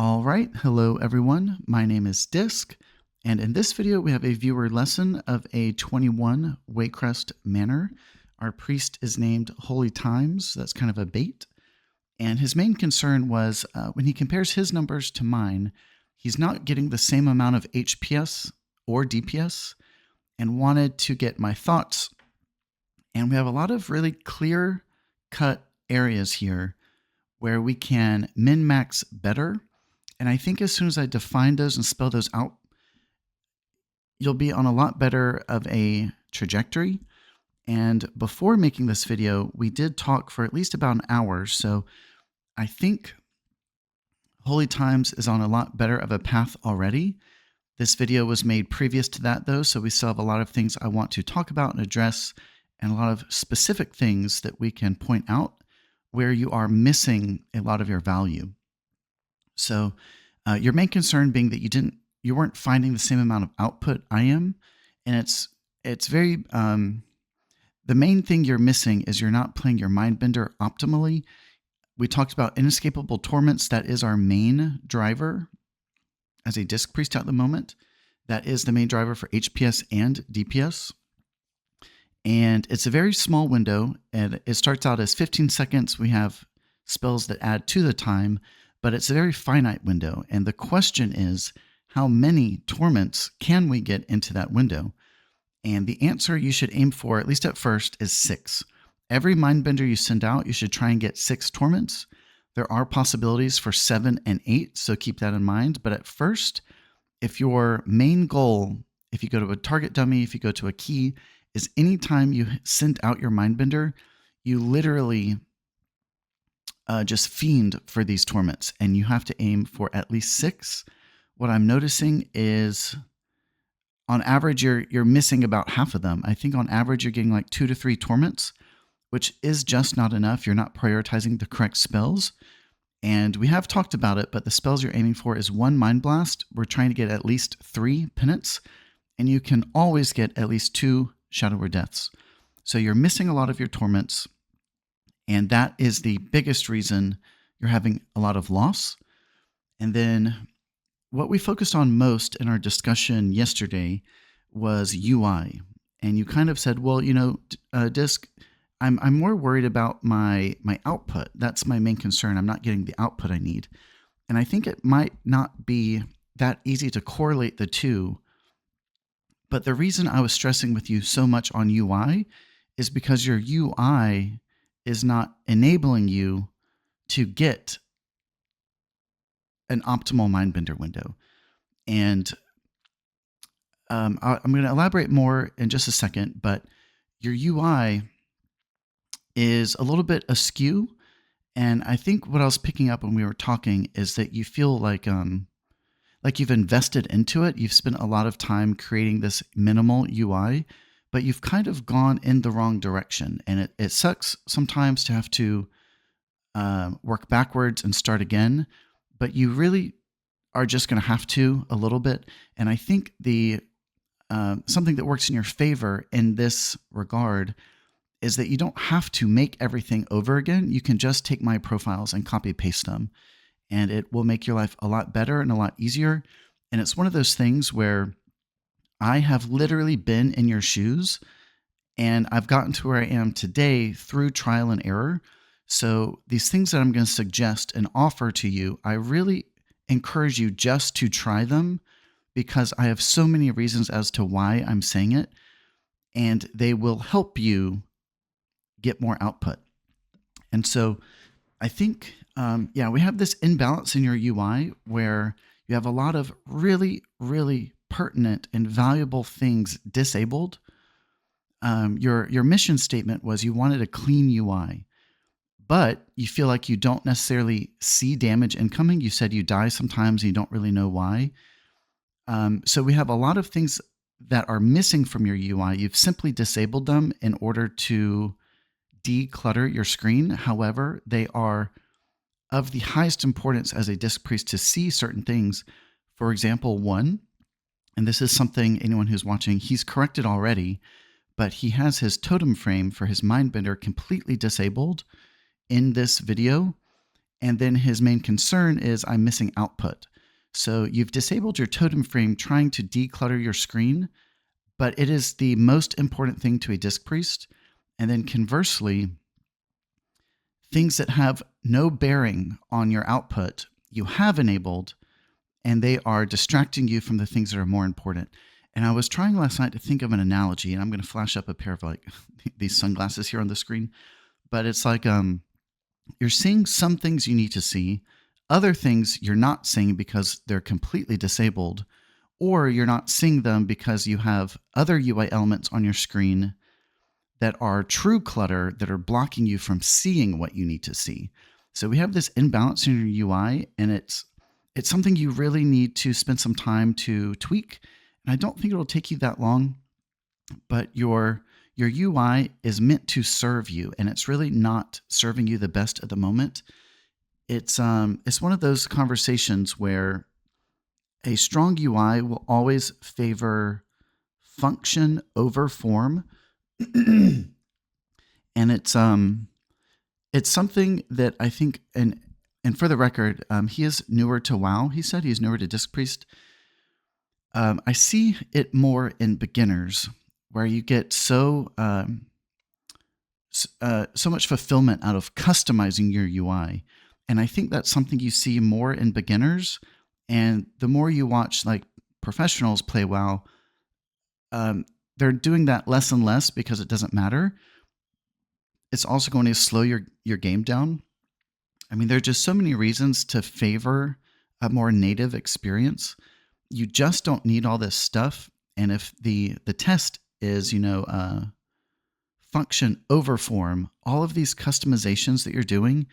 All right, hello everyone. My name is Disk, and in this video we have a viewer lesson of a 21 Waycrest Manor. Our priest is named Holy Times. That's kind of a bait. And his main concern was when he compares his numbers to mine, he's not getting the same amount of HPS or DPS, and wanted to get my thoughts. And we have a lot of really clear-cut areas here where we can min-max better. And I think as soon as I define those and spell those out, you'll be on a lot better of a trajectory. And before making this video, we did talk for at least about an hour. So I think Holy Times is on a lot better of a path already. This video was made previous to that though, so we still have a lot of things I want to talk about and address, and a lot of specific things that we can point out where you are missing a lot of your value. So your main concern being that you weren't finding the same amount of output I am, and it's very the main thing you're missing is you're not playing your Mindbender optimally. We talked about inescapable torments. That is our main driver as a disc priest at the moment. That is the main driver for HPS and DPS. And it's a very small window, and it starts out as 15 seconds. We have spells that add to the time, but it's a very finite window. And the question is, how many torments can we get into that window? And the answer you should aim for, at least at first, is 6. Every Mindbender you send out, you should try and get 6 torments. There are possibilities for 7 and 8, so keep that in mind. But at first, if your main goal, if you go to a target dummy, if you go to a key, is anytime you send out your Mindbender, you literally just fiend for these torments, and you have to aim for at least 6. What I'm noticing is, on average, you're missing about half of them. I think on average you're getting like 2 to 3 torments, which is just not enough. You're not prioritizing the correct spells. And we have talked about it, but the spells you're aiming for is 1 Mind Blast. We're trying to get at least 3 Penance, and you can always get at least 2 Shadow or Deaths. So you're missing a lot of your torments, and that is the biggest reason you're having a lot of loss. And then what we focused on most in our discussion yesterday was UI. And you kind of said, well, you know, Disk, I'm more worried about my output. That's my main concern. I'm not getting the output I need. And I think it might not be that easy to correlate the two. But the reason I was stressing with you so much on UI is because your UI is not enabling you to get an optimal Mindbender window. And I'm going to elaborate more in just a second, but your UI is a little bit askew. And I think what I was picking up when we were talking is that you feel like you've invested into it. You've spent a lot of time creating this minimal UI, but you've kind of gone in the wrong direction. And it sucks sometimes to have to work backwards and start again, but you really are just going to have to a little bit. And I think the something that works in your favor in this regard is that you don't have to make everything over again. You can just take my profiles and copy paste them, and it will make your life a lot better and a lot easier. And it's one of those things where I have literally been in your shoes, and I've gotten to where I am today through trial and error. So these things that I'm going to suggest and offer to you, I really encourage you just to try them, because I have so many reasons as to why I'm saying it, and they will help you get more output. And so I think, we have this imbalance in your UI where you have a lot of really, really pertinent and valuable things disabled. Your mission statement was you wanted a clean UI, but you feel like you don't necessarily see damage incoming. You said you die sometimes and you don't really know why. So we have a lot of things that are missing from your UI. You've simply disabled them in order to declutter your screen. However, they are of the highest importance as a disc priest to see certain things. For example, 1, and this is something anyone who's watching, he's corrected already, but he has his totem frame for his Mindbender completely disabled in this video. And then his main concern is I'm missing output. So you've disabled your totem frame trying to declutter your screen, but it is the most important thing to a disc priest. And then conversely, things that have no bearing on your output, you have enabled, and they are distracting you from the things that are more important. And I was trying last night to think of an analogy, and I'm going to flash up a pair of like these sunglasses here on the screen. But it's like you're seeing some things you need to see, other things you're not seeing because they're completely disabled, or you're not seeing them because you have other UI elements on your screen that are true clutter that are blocking you from seeing what you need to see. So we have this imbalance in your UI, and it's something you really need to spend some time to tweak. And I don't think it'll take you that long, but your UI is meant to serve you, and it's really not serving you the best at the moment. It's one of those conversations where a strong UI will always favor function over form. And it's something that I think, and for the record, he is newer to WoW. He said he's newer to Disc Priest. I see it more in beginners, where you get so much fulfillment out of customizing your UI, and I think that's something you see more in beginners. And the more you watch like professionals play WoW, they're doing that less and less because it doesn't matter. It's also going to slow your game down. I mean, there are just so many reasons to favor a more native experience. You just don't need all this stuff. And if the test is, function over form, all of these customizations that you're doing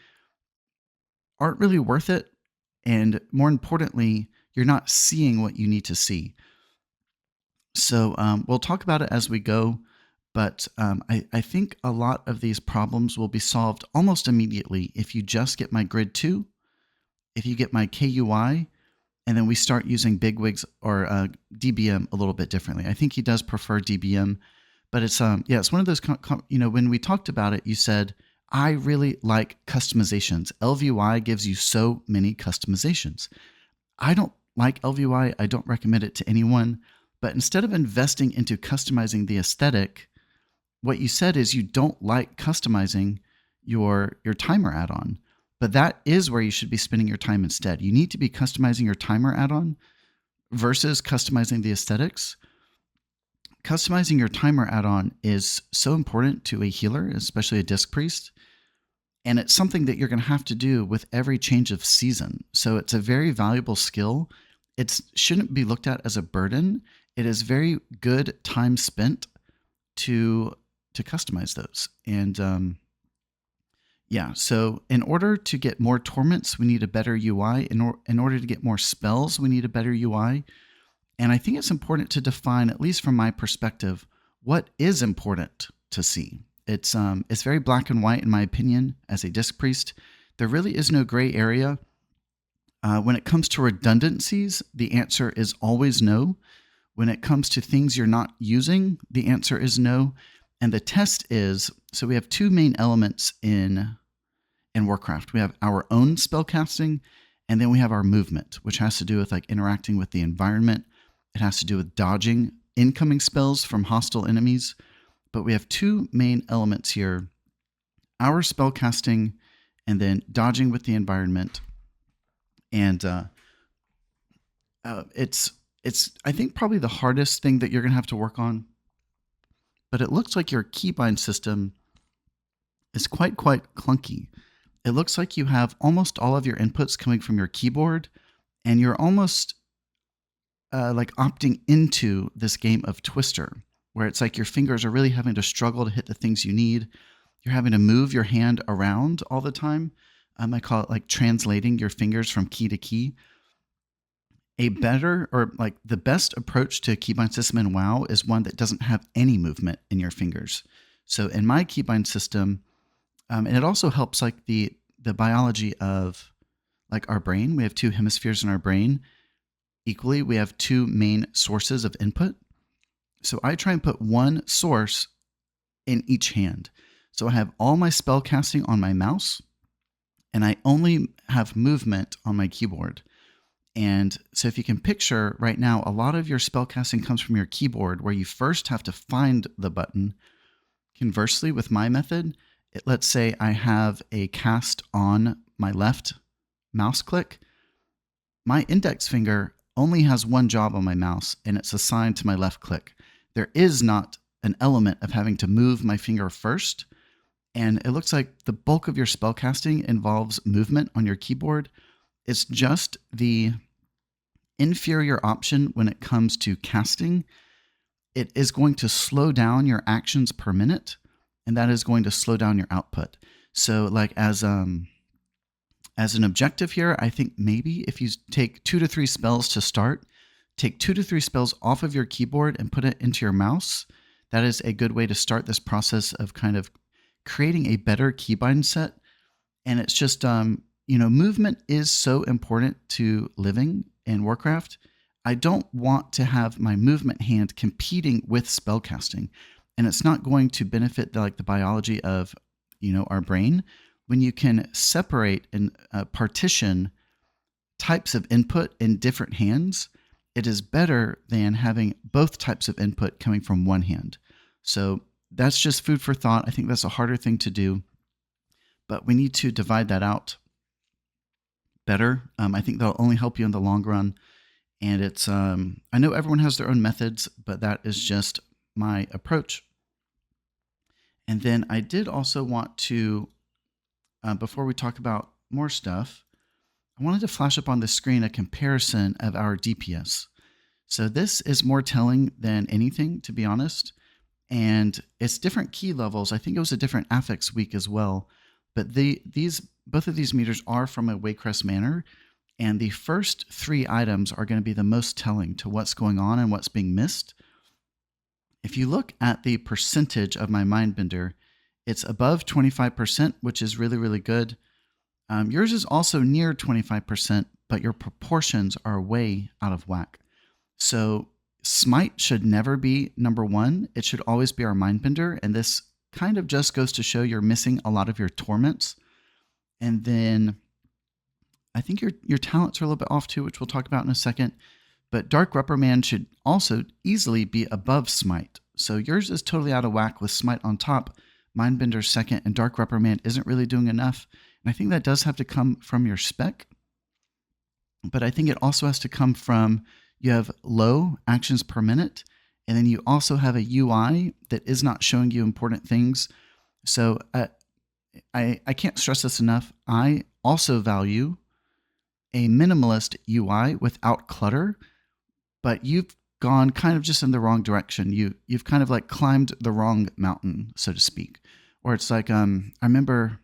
aren't really worth it. And more importantly, you're not seeing what you need to see. So we'll talk about it as we go. But I think a lot of these problems will be solved almost immediately if you just get my Grid 2, if you get my KUI, and then we start using bigwigs or DBM a little bit differently. I think he does prefer DBM, but it's it's one of those, when we talked about it, you said, I really like customizations. LVUI gives you so many customizations. I don't like LVUI. I don't recommend it to anyone. But instead of investing into customizing the aesthetic, what you said is you don't like customizing your timer add-on. But that is where you should be spending your time instead. You need to be customizing your timer add-on versus customizing the aesthetics. Customizing your timer add-on is so important to a healer, especially a disc priest. And it's something that you're going to have to do with every change of season. So it's a very valuable skill. It shouldn't be looked at as a burden. It is very good time spent to customize those. And so in order to get more torments, we need a better UI. In order to get more spells, we need a better UI. And I think it's important to define, at least from my perspective, what is important to see. It's very black and white, in my opinion, as a disc priest. There really is no gray area. When it comes to redundancies, the answer is always no. When it comes to things you're not using, the answer is no. And the test is, so we have two main elements in Warcraft. We have our own spellcasting, and then we have our movement, which has to do with like interacting with the environment. It has to do with dodging incoming spells from hostile enemies. But we have two main elements here: our spellcasting and then dodging with the environment. And it's I think probably the hardest thing that you're going to have to work on. But it looks like your keybind system is quite clunky. It looks like you have almost all of your inputs coming from your keyboard, and you're almost like opting into this game of Twister, where it's like your fingers are really having to struggle to hit the things you need. You're having to move your hand around all the time. I call it like translating your fingers from key to key. A better, or like the best approach to a keybind system in WoW is one that doesn't have any movement in your fingers. So in my keybind system, and it also helps like the biology of like our brain. We have two hemispheres in our brain. Equally, we have two main sources of input. So I try and put one source in each hand. So I have all my spell casting on my mouse, and I only have movement on my keyboard. And so if you can picture right now, a lot of your spellcasting comes from your keyboard where you first have to find the button. Conversely, with my method, let's say I have a cast on my left mouse click. My index finger only has one job on my mouse, and it's assigned to my left click. There is not an element of having to move my finger first. And it looks like the bulk of your spellcasting involves movement on your keyboard. It's just the inferior option when it comes to casting. It is going to slow down your actions per minute, and that is going to slow down your output. So like as an objective here, I think maybe if you take 2 to 3 spells to start, take 2 to 3 spells off of your keyboard and put it into your mouse. That is a good way to start this process of kind of creating a better keybind set. And it's just, movement is so important to living in Warcraft. I don't want to have my movement hand competing with spellcasting, and it's not going to benefit the biology of, our brain. When you can separate and partition types of input in different hands, it is better than having both types of input coming from one hand. So that's just food for thought. I think that's a harder thing to do, but we need to divide that out better. I think that'll only help you in the long run. And it's, I know everyone has their own methods, but that is just my approach. And then I did also want to, before we talk about more stuff, I wanted to flash up on the screen a comparison of our DPS. So this is more telling than anything, to be honest. And it's different key levels. I think it was a different affix week as well. But both of these meters are from a Waycrest Manor. And the first 3 items are going to be the most telling to what's going on and what's being missed. If you look at the percentage of my Mindbender, it's above 25%, which is really, really good. Yours is also near 25%, but your proportions are way out of whack. So Smite should never be number 1. It should always be our Mindbender. And this kind of just goes to show you're missing a lot of your torments. And then I think your talents are a little bit off too, which we'll talk about in a second. But Dark Reprimand should also easily be above Smite. So yours is totally out of whack with Smite on top, Mindbender second, and Dark Reprimand isn't really doing enough. And I think that does have to come from your spec. But I think it also has to come from, you have low actions per minute, and then you also have a UI that is not showing you important things. So I can't stress this enough. I also value a minimalist UI without clutter, but you've gone kind of just in the wrong direction. You've kind of like climbed the wrong mountain, so to speak. Or it's like, I remember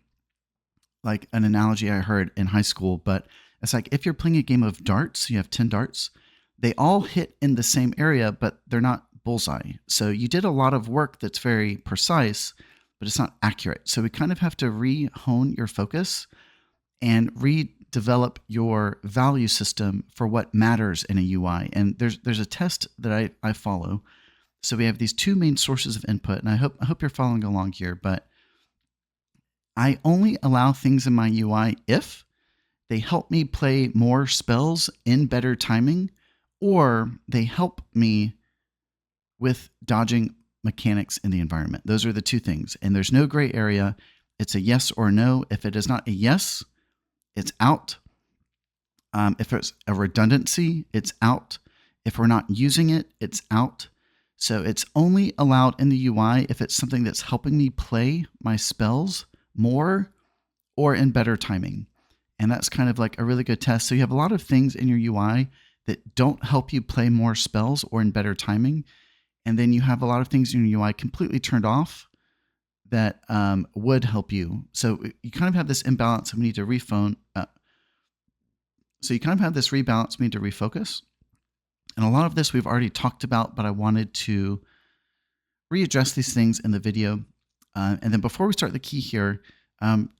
like an analogy I heard in high school, but it's like if you're playing a game of darts, you have 10 darts, they all hit in the same area, but they're not bullseye. So you did a lot of work that's very precise, but it's not accurate. So we kind of have to re-hone your focus and redevelop your value system for what matters in a UI. And there's a test that I follow. So we have these 2 main sources of input, and I hope you're following along here, but I only allow things in my UI if they help me play more spells in better timing, or they help me with dodging mechanics in the environment. Those are the 2 things. And there's no gray area. It's a yes or no. If it is not a yes, it's out. If it's a redundancy, it's out. If we're not using it, it's out. So it's only allowed in the UI if it's something that's helping me play my spells more or in better timing. And that's kind of like a really good test. So you have a lot of things in your UI that don't help you play more spells or in better timing. And then you have a lot of things in your UI completely turned off that would help you. So you kind of have this imbalance and we need to refocus. We need to refocus. And a lot of this we've already talked about, but I wanted to readdress these things in the video. And then before we start the key here,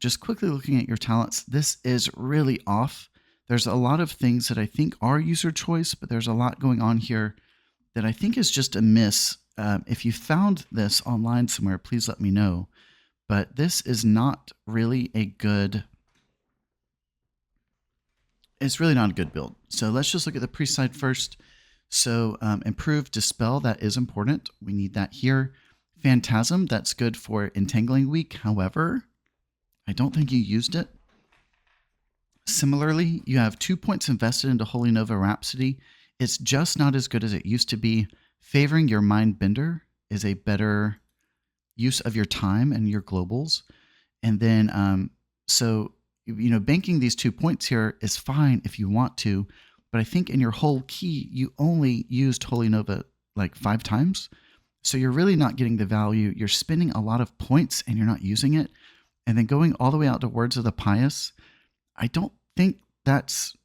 just quickly looking at your talents, this is really off. There's a lot of things that I think are user choice, but there's a lot going on here that I think is just a miss. If you found this online somewhere, please let me know. But this is not really a good it's really not a good build. So let's just look at the priest side first. So improve dispel, that is important. We need that here. Phantasm, that's good for entangling week. However, I don't think you used it. Similarly, you have 2 points invested into Holy Nova Rhapsody. It's just not as good as it used to be. Favoring your Mind Bender is a better use of your time and your globals. And then, banking these 2 points here is fine if you want to, but I think in your whole key, you only used Holy Nova like 5 times. So you're really not getting the value. You're spending a lot of points and you're not using it. And then going all the way out to Words of the Pious, I don't think that's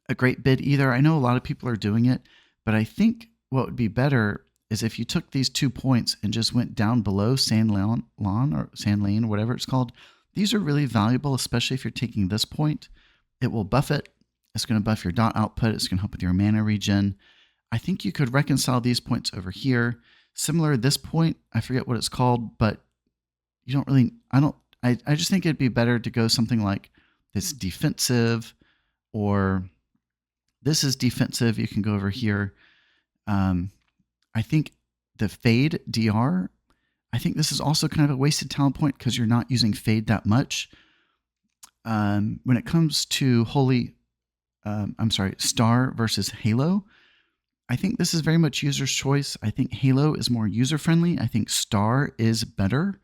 a great bid either. I know a lot of people are doing it, but I think what would be better is if you took these 2 points and just went down below Sand Lawn or Sand Lane, whatever it's called. These are really valuable, especially if you're taking this point. It will buff it. It's going to buff your dot output. It's going to help with your mana regen. I think you could reconcile these points over here. Similar this point, I forget what it's called, but you don't really, I just think it'd be better to go something like this defensive, or this is defensive. You can go over here. I think the Fade DR, I think this is also kind of a wasted talent point because you're not using Fade that much. When it comes to Star versus Halo, I think this is very much user's choice. I think Halo is more user-friendly. I think Star is better.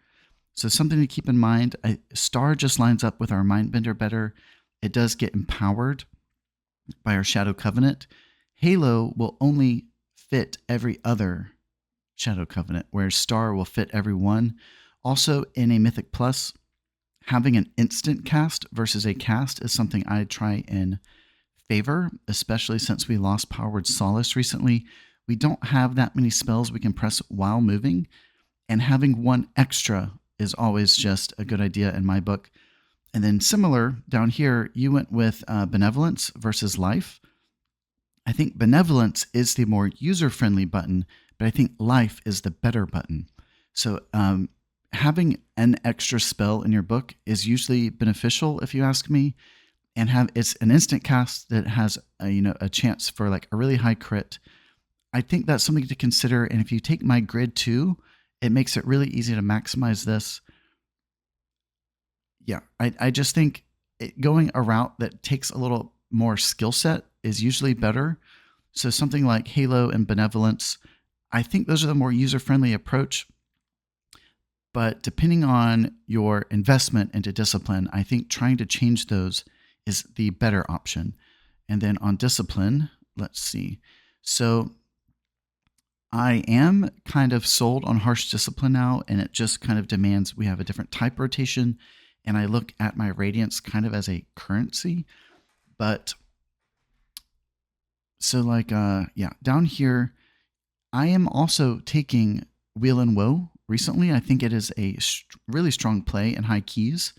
So something to keep in mind, Star just lines up with our Mindbender better. It does get empowered by our Shadow Covenant. Halo will only fit every other Shadow Covenant, whereas Star will fit every one. Also, in a Mythic Plus, having an instant cast versus a cast is something I try and favor, especially since we lost Powered Solace recently. We don't have that many spells we can press while moving, and having one extra is always just a good idea in my book. And then similar down here, you went with Benevolence versus Life. I think Benevolence is the more user-friendly button, but I think Life is the better button. So having an extra spell in your book is usually beneficial, if you ask me. And it's an instant cast that has a chance for like a really high crit. I think that's something to consider. And if you take my Grid2, it makes it really easy to maximize this. Yeah, I just think going a route that takes a little more skill set is usually better. So something like Halo and Benevolence, I think those are the more user-friendly approach. But depending on your investment into Discipline, I think trying to change those is the better option. And then on Discipline, let's see. So I am kind of sold on Harsh Discipline now, and it just kind of demands we have a different type rotation, and I look at my Radiance kind of as a currency. But so like, down here, I am also taking Wheel and Woe recently. I think it is a really strong play in high keys.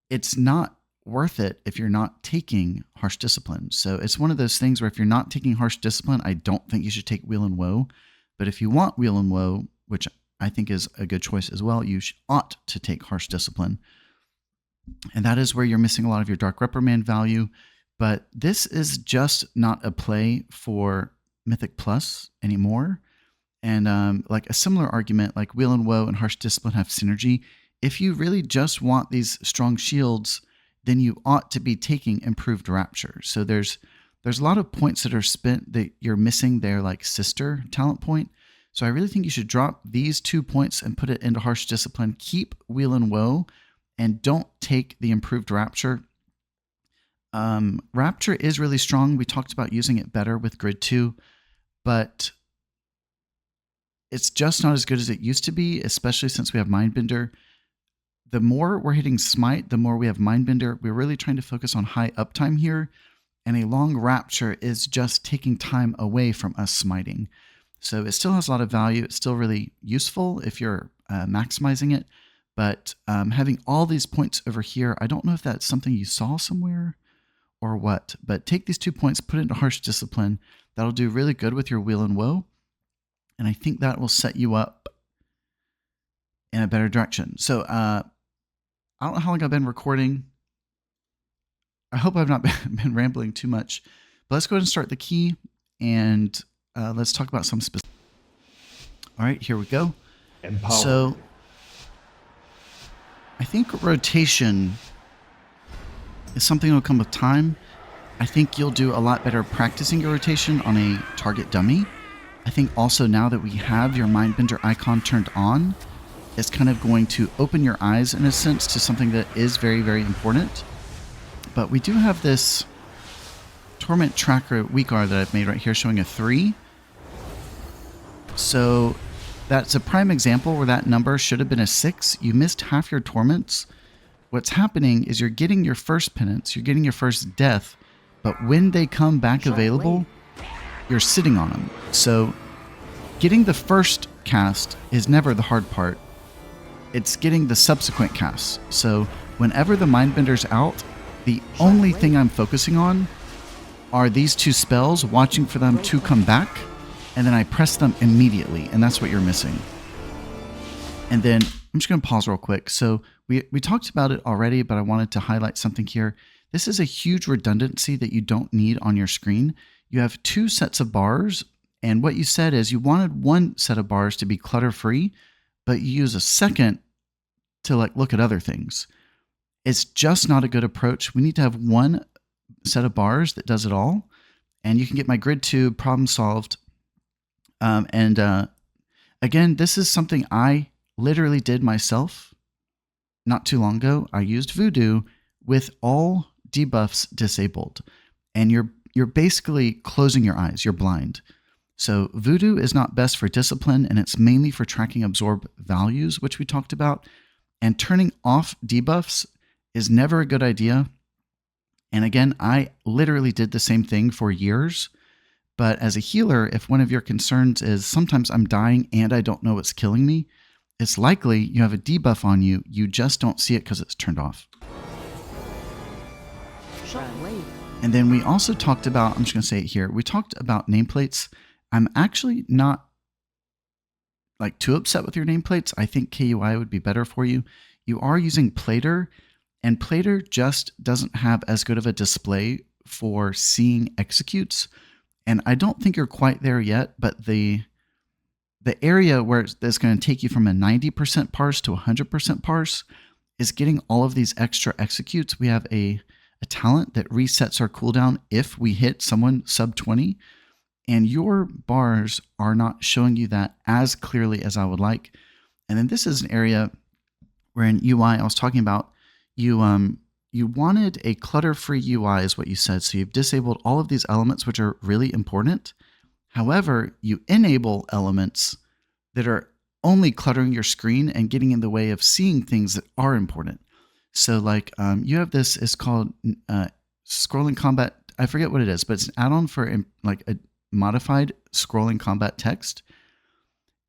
It's not worth it if you're not taking Harsh Discipline. So it's one of those things where if you're not taking Harsh Discipline, I don't think you should take Wheel and Woe. But if you want Wheel and Woe, which I think is a good choice as well, you ought to take Harsh Discipline. And that is where you're missing a lot of your Dark Reprimand value. But this is just not a play for Mythic Plus anymore. And like a similar argument, like Wheel and Woe and Harsh Discipline have synergy. If you really just want these strong shields, then you ought to be taking Improved Rapture. So there's a lot of points that are spent that you're missing their like sister talent point. So I really think you should drop these 2 points and put it into Harsh Discipline. Keep Wheel and Woe and don't take the Improved Rapture. Rapture is really strong. We talked about using it better with Grid 2, but it's just not as good as it used to be, especially since we have Mindbender. The more we're hitting Smite, the more we have Mindbender. We're really trying to focus on high uptime here, and a long Rapture is just taking time away from us smiting. So it still has a lot of value. It's still really useful if you're maximizing it, but having all these points over here, I don't know if that's something you saw somewhere or what, but take these 2 points, put it into Harsh Discipline. That'll do really good with your Wheel and Woe, and I think that will set you up in a better direction. So I don't know how long I've been recording. I hope I've not been rambling too much, but let's go ahead and start the key, and let's talk about some specific. All right, here we go. Empowered. So I think rotation is something that will come with time. I think you'll do a lot better practicing your rotation on a target dummy. I think also now that we have your Mindbender icon turned on, it's kind of going to open your eyes in a sense to something that is very, very important. But we do have this Torment Tracker weaker that I've made right here showing a 3. So that's a prime example where that number should have been a 6. You missed half your torments. What's happening is you're getting your first penance, you're getting your first death, but when they come back available, you're sitting on them. So getting the first cast is never the hard part. It's getting the subsequent casts. So whenever the Mindbender's out, the only thing I'm focusing on are these 2 spells, watching for them to come back, and then I press them immediately, and that's what you're missing. And then I'm just going to pause real quick. So we talked about it already, but I wanted to highlight something here. This is a huge redundancy that you don't need on your screen. You have 2 sets of bars, and what you said is you wanted one set of bars to be clutter-free, but you use a second to look at other things. It's just not a good approach. We need to have one set of bars that does it all, and you can get my Grid2 problem solved. Again, this is something I literally did myself not too long ago. I used Voodoo with all debuffs disabled, and you're basically closing your eyes. You're blind. So Voodoo is not best for discipline, and it's mainly for tracking absorb values, which we talked about. And turning off debuffs is never a good idea. And again, I literally did the same thing for years. But as a healer, if one of your concerns is sometimes I'm dying and I don't know what's killing me, it's likely you have a debuff on you. You just don't see it because it's turned off. And then we also talked about, I'm just going to say it here, we talked about nameplates. I'm actually not too upset with your nameplates. I think KUI would be better for you. You are using Plater, and Plater just doesn't have as good of a display for seeing executes. And I don't think you're quite there yet, but the area where it's going to take you from a 90% parse to 100% parse is getting all of these extra executes. We have a talent that resets our cooldown if we hit someone sub 20, and your bars are not showing you that as clearly as I would like. And then this is an area where in UI I was talking about you wanted a clutter-free UI is what you said. So you've disabled all of these elements, which are really important. However, you enable elements that are only cluttering your screen and getting in the way of seeing things that are important. So you have this, it's called scrolling combat. I forget what it is, but it's an add-on for a modified scrolling combat text.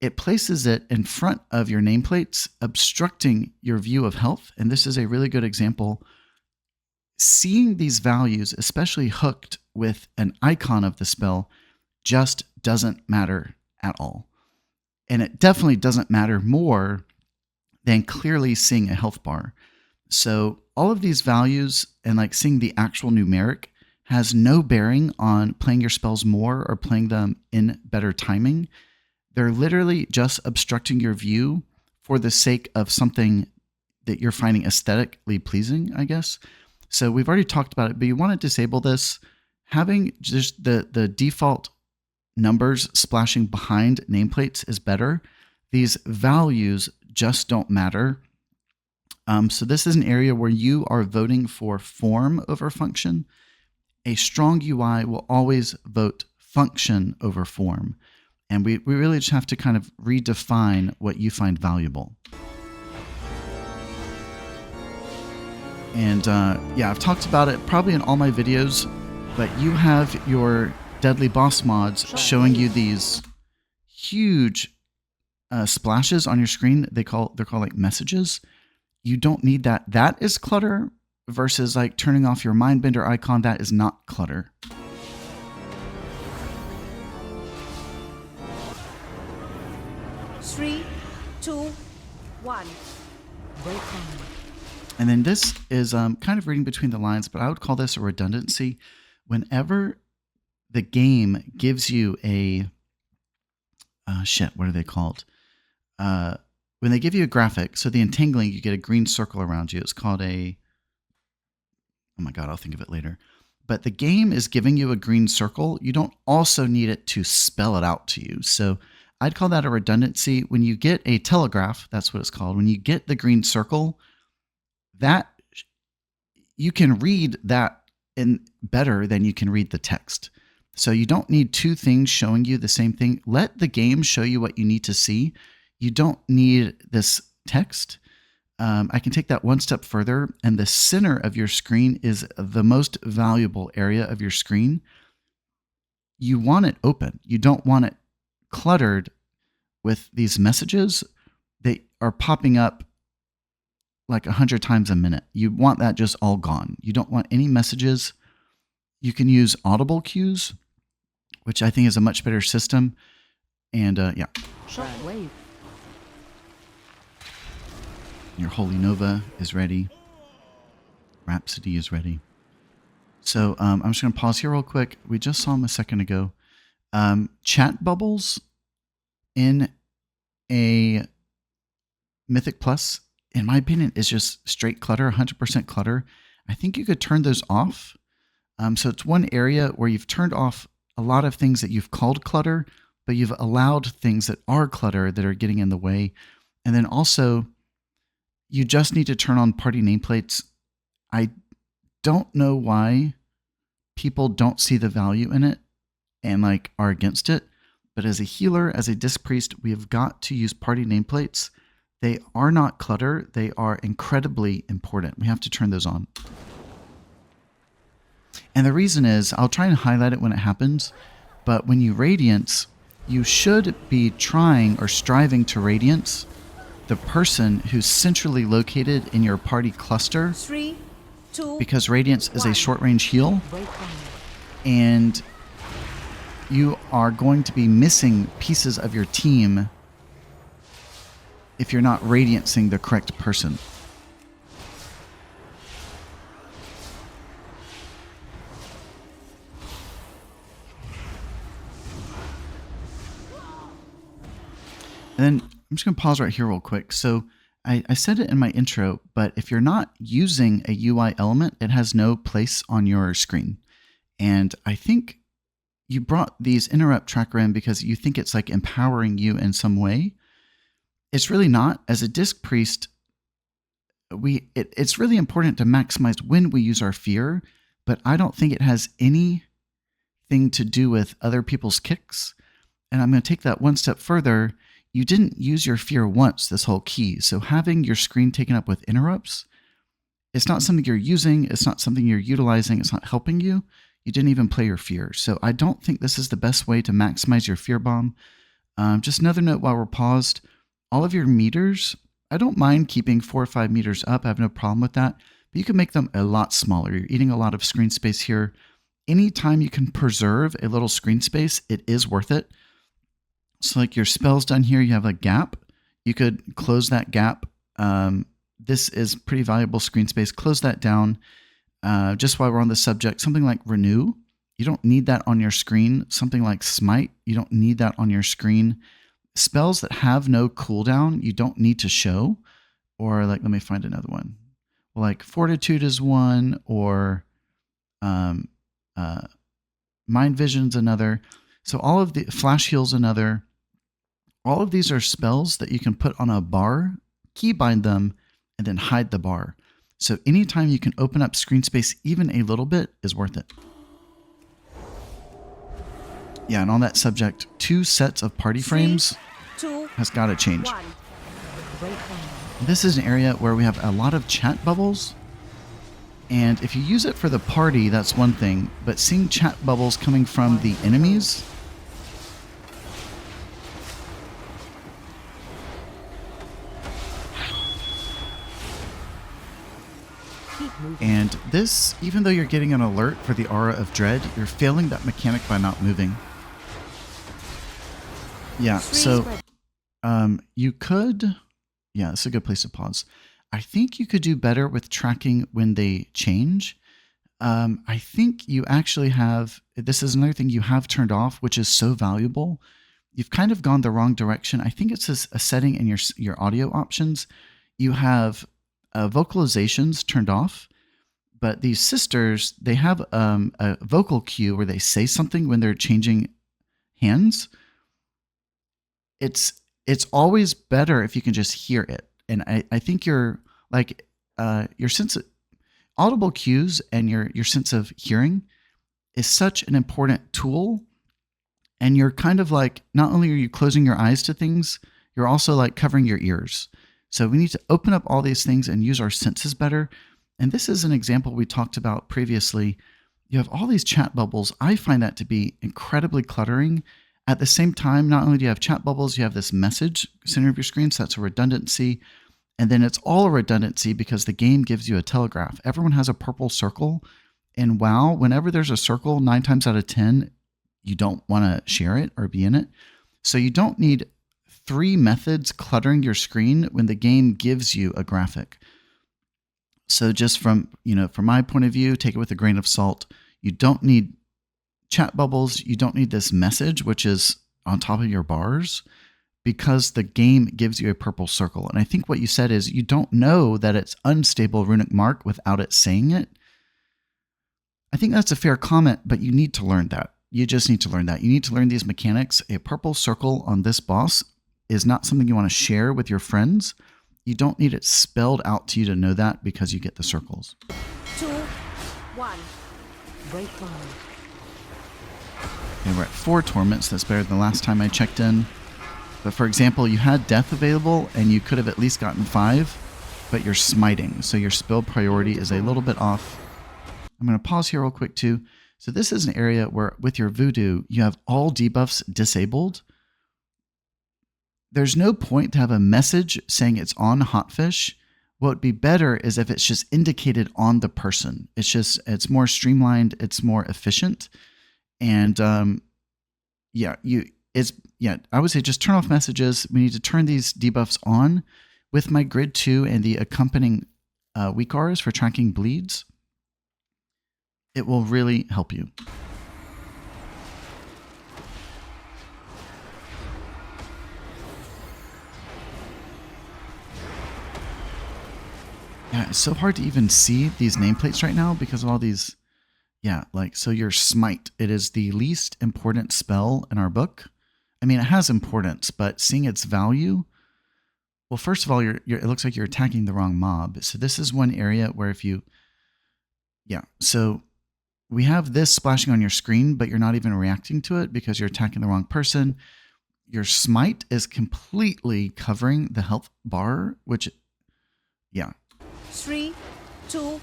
It places it in front of your nameplates, obstructing your view of health. And this is a really good example. Seeing these values, especially hooked with an icon of the spell, just doesn't matter at all. And it definitely doesn't matter more than clearly seeing a health bar. So all of these values and seeing the actual numeric has no bearing on playing your spells more or playing them in better timing. They're literally just obstructing your view for the sake of something that you're finding aesthetically pleasing, I guess. So we've already talked about it, but you want to disable this. Having just the default numbers splashing behind nameplates is better. These values just don't matter. So this is an area where you are voting for form over function. A strong UI will always vote function over form. And we really just have to kind of redefine what you find valuable. And yeah, I've talked about it probably in all my videos, but you have your deadly boss mods showing you these huge splashes on your screen. They're called messages. You don't need that. That is clutter versus turning off your Mindbender icon. That is not clutter. Three, two, one. Welcome. And then this is kind of reading between the lines, but I would call this a redundancy. Whenever the game gives you a, what are they called? When they give you a graphic, so the entangling, you get a green circle around you. It's called a, oh my God, I'll think of it later. But the game is giving you a green circle. You don't also need it to spell it out to you. So I'd call that a redundancy. When you get a telegraph, that's what it's called. When you get the green circle, that you can read that in better than you can read the text. So you don't need two things showing you the same thing. Let the game show you what you need to see. You don't need this text. I can take that one step further, and the center of your screen is the most valuable area of your screen. You want it open. You don't want it cluttered with these messages. They are popping up like 100 times a minute. You want that just all gone. You don't want any messages. You can use audible cues, which I think is a much better system. And yeah. Shockwave. Your Holy Nova is ready. Rhapsody is ready. So I'm just going to pause here real quick. We just saw them a second ago. Chat bubbles in a Mythic Plus, in my opinion, is just straight clutter, 100% clutter. I think you could turn those off. So it's one area where you've turned off a lot of things that you've called clutter, but you've allowed things that are clutter that are getting in the way. And then also, you just need to turn on party nameplates. I don't know why people don't see the value in it and like are against it. But as a healer, as a disc priest, we have got to use party nameplates. They are not clutter. They are incredibly important. We have to turn those on. And the reason is, I'll try and highlight it when it happens, but when you radiance, you should be trying or striving to radiance the person who's centrally located in your party cluster. 3, 2, because radiance is a 1. short-range heal, Waycrest. and you are going to be missing pieces of your team if you're not radiancing the correct person. And then I'm just going to pause right here real quick. So I said it in my intro, but if you're not using a UI element, it has no place on your screen. And I think you brought these interrupt tracker in because you think it's like empowering you in some way. It's really not. As a disc priest, it's really important to maximize when we use our fear, but I don't think it has anything to do with other people's kicks. And I'm going to take that one step further. You didn't use your fear once this whole key. So having your screen taken up with interrupts, it's not something you're using. It's not something you're utilizing. It's not helping you. You didn't even play your fear. So I don't think this is the best way to maximize your fear bomb. Just another note while we're paused, all of your meters, I don't mind keeping 4 or 5 meters up. I have no problem with that. But you can make them a lot smaller. You're eating a lot of screen space here. Anytime you can preserve a little screen space, it is worth it. So like your spells down here, you have a gap. You could close that gap. This is pretty valuable screen space. Close that down. Just while we're on the subject, something like Renew, you don't need that on your screen. Something like Smite, you don't need that on your screen. Spells that have no cooldown, you don't need to show. Or like, let me find another one. Well, like Fortitude is one, or Mind Vision's another. So all of the Flash Heal's another. All of these are spells that you can put on a bar, keybind them, and then hide the bar. So anytime you can open up screen space even a little bit is worth it. Yeah, and on that subject, 2 sets of party frames has got to change. This is an area where we have a lot of chat bubbles. And if you use it for the party, that's one thing. But seeing chat bubbles coming from the enemies, and this, even though you're getting an alert for the Aura of Dread, you're failing that mechanic by not moving. Yeah, so you could, yeah, it's a good place to pause. I think you could do better with tracking when they change. I think you actually have, this is another thing you have turned off, which is so valuable. You've kind of gone the wrong direction. I think it's a setting in your audio options. You have vocalizations turned off, but these sisters, they have a vocal cue where they say something when they're changing hands. It's always better if you can just hear it. And I think your sense of audible cues and your sense of hearing is such an important tool. And you're kind of like, not only are you closing your eyes to things, you're also like covering your ears. So we need to open up all these things and use our senses better. And this is an example we talked about previously. You have all these chat bubbles. I find that to be incredibly cluttering. At the same time, not only do you have chat bubbles, you have this message center of your screen, so that's a redundancy. And then it's all a redundancy because the game gives you a telegraph. Everyone has a purple circle. And WoW, whenever there's a circle, 9 times out of 10, you don't want to share it or be in it. So you don't need 3 methods cluttering your screen when the game gives you a graphic. So just from my point of view, take it with a grain of salt. You don't need chat bubbles. You don't need this message, which is on top of your bars, because the game gives you a purple circle. And I think what you said is you don't know that it's unstable runic mark without it saying it. I think that's a fair comment, but you need to learn that. You just need to learn that. You need to learn these mechanics. A purple circle on this boss is not something you want to share with your friends. You don't need it spelled out to you to know that because you get the circles. 2, 1. Break bond. Okay, we're at 4 torments. That's better than the last time I checked in. But for example, you had death available and you could have at least gotten 5, but you're smiting. So your spell priority is a little bit off. I'm going to pause here real quick too. So this is an area where with your voodoo, you have all debuffs disabled. There's no point to have a message saying it's on Hotfish. What would be better is if it's just indicated on the person. It's more streamlined. It's more efficient. And I would say just turn off messages. We need to turn these debuffs on with my Grid 2 and the accompanying weak Rs for tracking bleeds. It will really help you. Yeah, it's so hard to even see these nameplates right now because of all these. Yeah, so your smite, it is the least important spell in our book. I mean, it has importance, but seeing its value, well, first of all, it looks like you're attacking the wrong mob. So this is one area where so we have this splashing on your screen, but you're not even reacting to it because you're attacking the wrong person. Your smite is completely covering the health bar, which, 3, 2,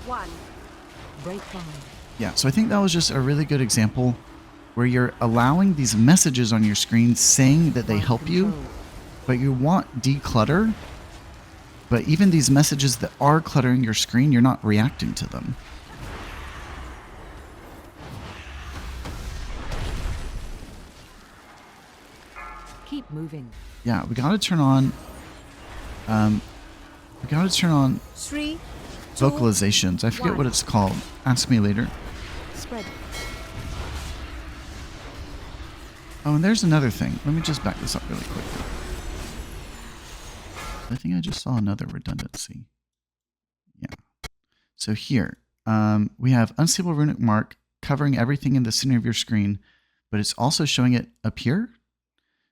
1. Break bond. Yeah, so I think that was just a really good example where you're allowing these messages on your screen saying that they help you, but you want declutter. But even these messages that are cluttering your screen, you're not reacting to them. Keep moving. Yeah, we got to turn on. We got to turn on 3, vocalizations. I forget what it's called. Ask me later. Spread. Oh, and there's another thing. Let me just back this up really quick. I think I just saw another redundancy. Yeah. So here, we have unstable runic mark covering everything in the center of your screen, but it's also showing it up here.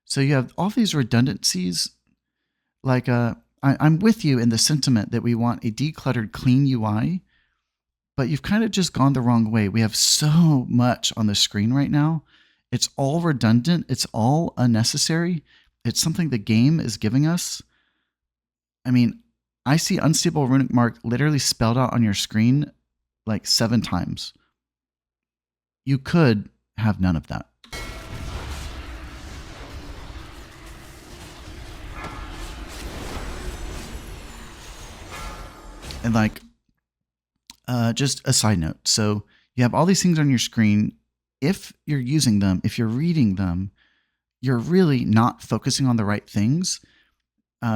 So you have all these redundancies. I'm with you in the sentiment that we want a decluttered, clean UI, but you've kind of just gone the wrong way. We have so much on the screen right now. It's all redundant. It's all unnecessary. It's something the game is giving us. I mean, I see unstable runic mark literally spelled out on your screen like 7 times. You could have none of that. And just a side note. So you have all these things on your screen. If you're using them, if you're reading them, you're really not focusing on the right things.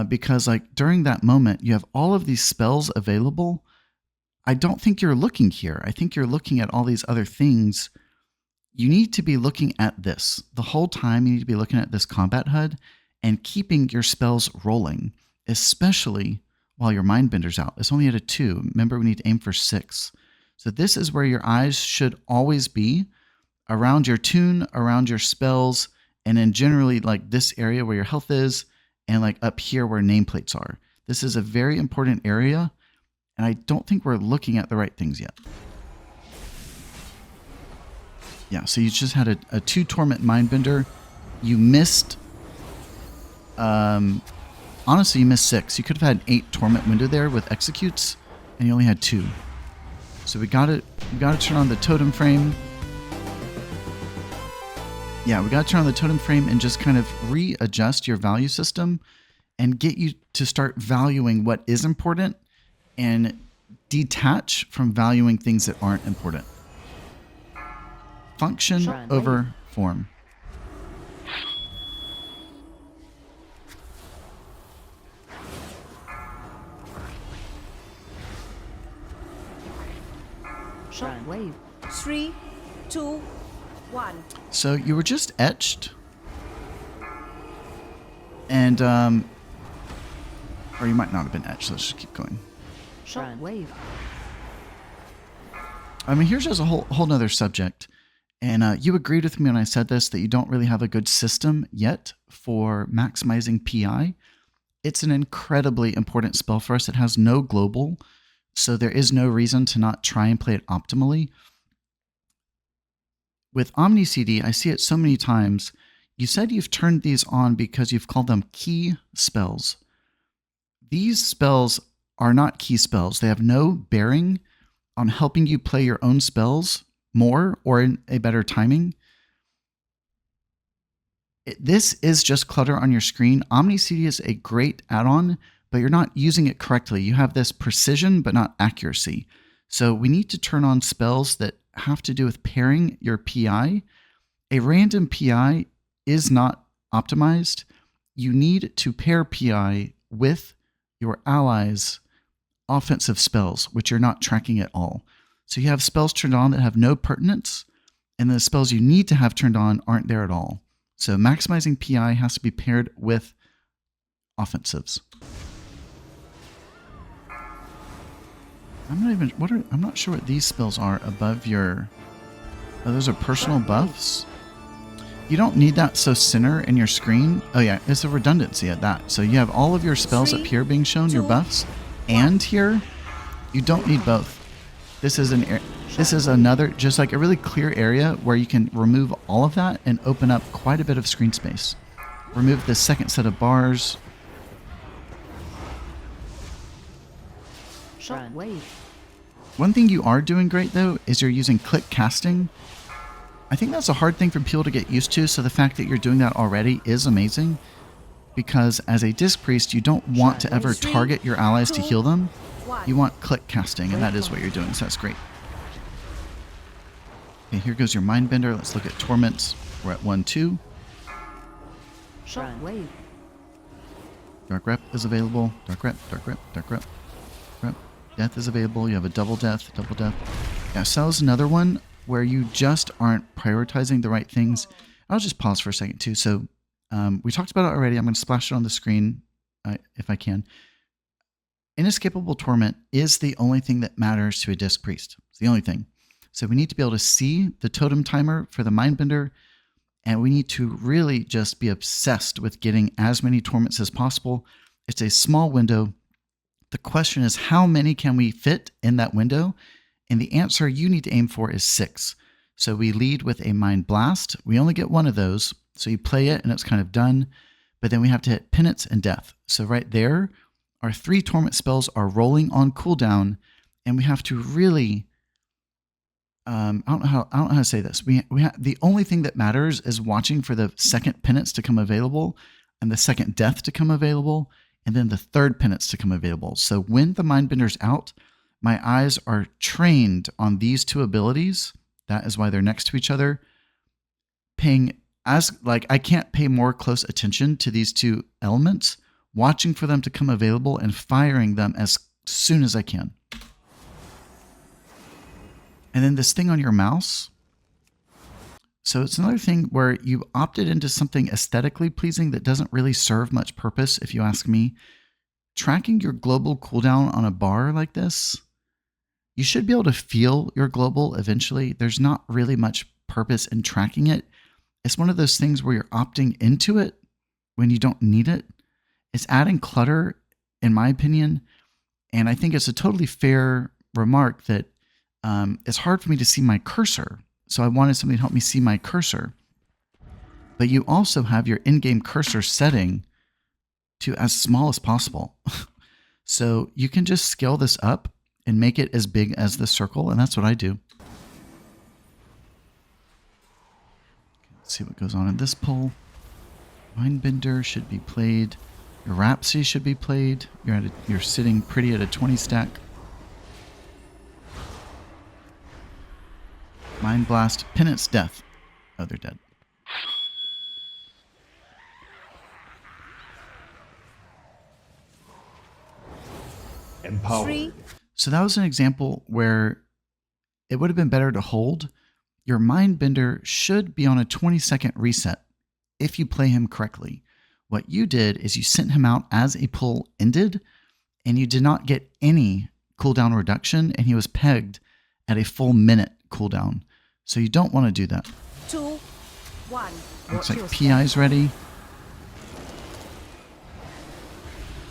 because like during that moment, you have all of these spells available. I don't think you're looking here. I think you're looking at all these other things. You need to be looking at this. The whole time you need to be looking at this combat HUD and keeping your spells rolling, especially while your Mindbender's out. It's only at a 2. Remember, we need to aim for 6. So this is where your eyes should always be, around your tune, around your spells, and then generally like this area where your health is, and like up here where nameplates are. This is a very important area, and I don't think we're looking at the right things yet. Yeah, so you just had a 2 Torment Mindbender. You missed, honestly, you missed 6. You could have had an 8 Torment window there with executes, and you only had 2. So we gotta turn on the totem frame. Yeah, we gotta turn on the totem frame and just kind of readjust your value system and get you to start valuing what is important and detach from valuing things that aren't important. Function over form. Shockwave. 3, 2, 1. So you were just etched, and or you might not have been etched. Let's just keep going. Shockwave. I mean, here's just a whole nother subject. And you agreed with me when I said this, that you don't really have a good system yet for maximizing PI. It's an incredibly important spell for us. It has no global, so there is no reason to not try and play it optimally. With OmniCD, I see it so many times. You said you've turned these on because you've called them key spells. These spells are not key spells. They have no bearing on helping you play your own spells more or in a better timing. This is just clutter on your screen. OmniCD is a great add-on, but you're not using it correctly. You have this precision, but not accuracy. So we need to turn on spells that have to do with pairing your PI. A random PI is not optimized. You need to pair PI with your allies' offensive spells, which you're not tracking at all. So you have spells turned on that have no pertinence, and the spells you need to have turned on aren't there at all. So maximizing PI has to be paired with offensives. I'm not sure what these spells are above your, oh, those are personal buffs. You don't need that so center in your screen. Oh yeah, it's a redundancy at that. So you have all of your spells up here being shown, your buffs, and here. You don't need both. This is another, just like a really clear area where you can remove all of that and open up quite a bit of screen space. Remove the second set of bars. Shockwave. One thing you are doing great though is you're using click casting. I think that's a hard thing for people to get used to, so the fact that you're doing that already is amazing, because as a Disc Priest, you don't want to ever target your allies to heal them. You want click casting, and that is what you're doing, so that's great. Okay, here goes your Mindbender. Let's look at Torments. We're at 1, 2. Shockwave. Dark Rep is available. Dark Rep, Dark Rep, Dark Rep. Rep. Death is available. You have a double death, double death. Yeah, Cell is another one where you just aren't prioritizing the right things. I'll just pause for a second too. So we talked about it already. I'm going to splash it on the screen if I can. Inescapable Torment is the only thing that matters to a Disc Priest. It's the only thing. So we need to be able to see the totem timer for the Mindbender, and we need to really just be obsessed with getting as many torments as possible. It's a small window. The question is, how many can we fit in that window? And the answer you need to aim for is 6. So we lead with a Mind Blast. We only get one of those. So you play it and it's kind of done. But then we have to hit Penance and Death. So right there, our 3 torment spells are rolling on cooldown, and we have to really, I don't know how to say this. The only thing that matters is watching for the second penance to come available, and the second death to come available, and then the third penance to come available. So when the Mindbender's out, my eyes are trained on these 2 abilities. That is why they're next to each other. I can't pay more close attention to these 2 elements watching for them to come available and firing them as soon as I can. And then this thing on your mouse. So it's another thing where you opted into something aesthetically pleasing that doesn't really serve much purpose, if you ask me. Tracking your global cooldown on a bar like this, you should be able to feel your global eventually. There's not really much purpose in tracking it. It's one of those things where you're opting into it when you don't need it. It's adding clutter, in my opinion. And I think it's a totally fair remark that it's hard for me to see my cursor. So I wanted something to help me see my cursor. But you also have your in-game cursor setting to as small as possible. So you can just scale this up and make it as big as the circle. And that's what I do. Let's see what goes on in this pull. Mindbender should be played. Your Rhapsody should be played. You're sitting pretty at a 20 stack. Mind Blast, Penance, Death. Oh, they're dead. Empowered. So that was an example where it would have been better to hold. Your Mindbender should be on a 20-second reset if you play him correctly. What you did is you sent him out as a pull ended, and you did not get any cooldown reduction, and he was pegged at a full minute cooldown. So you don't want to do that. 2, 1. Looks like PI's ready.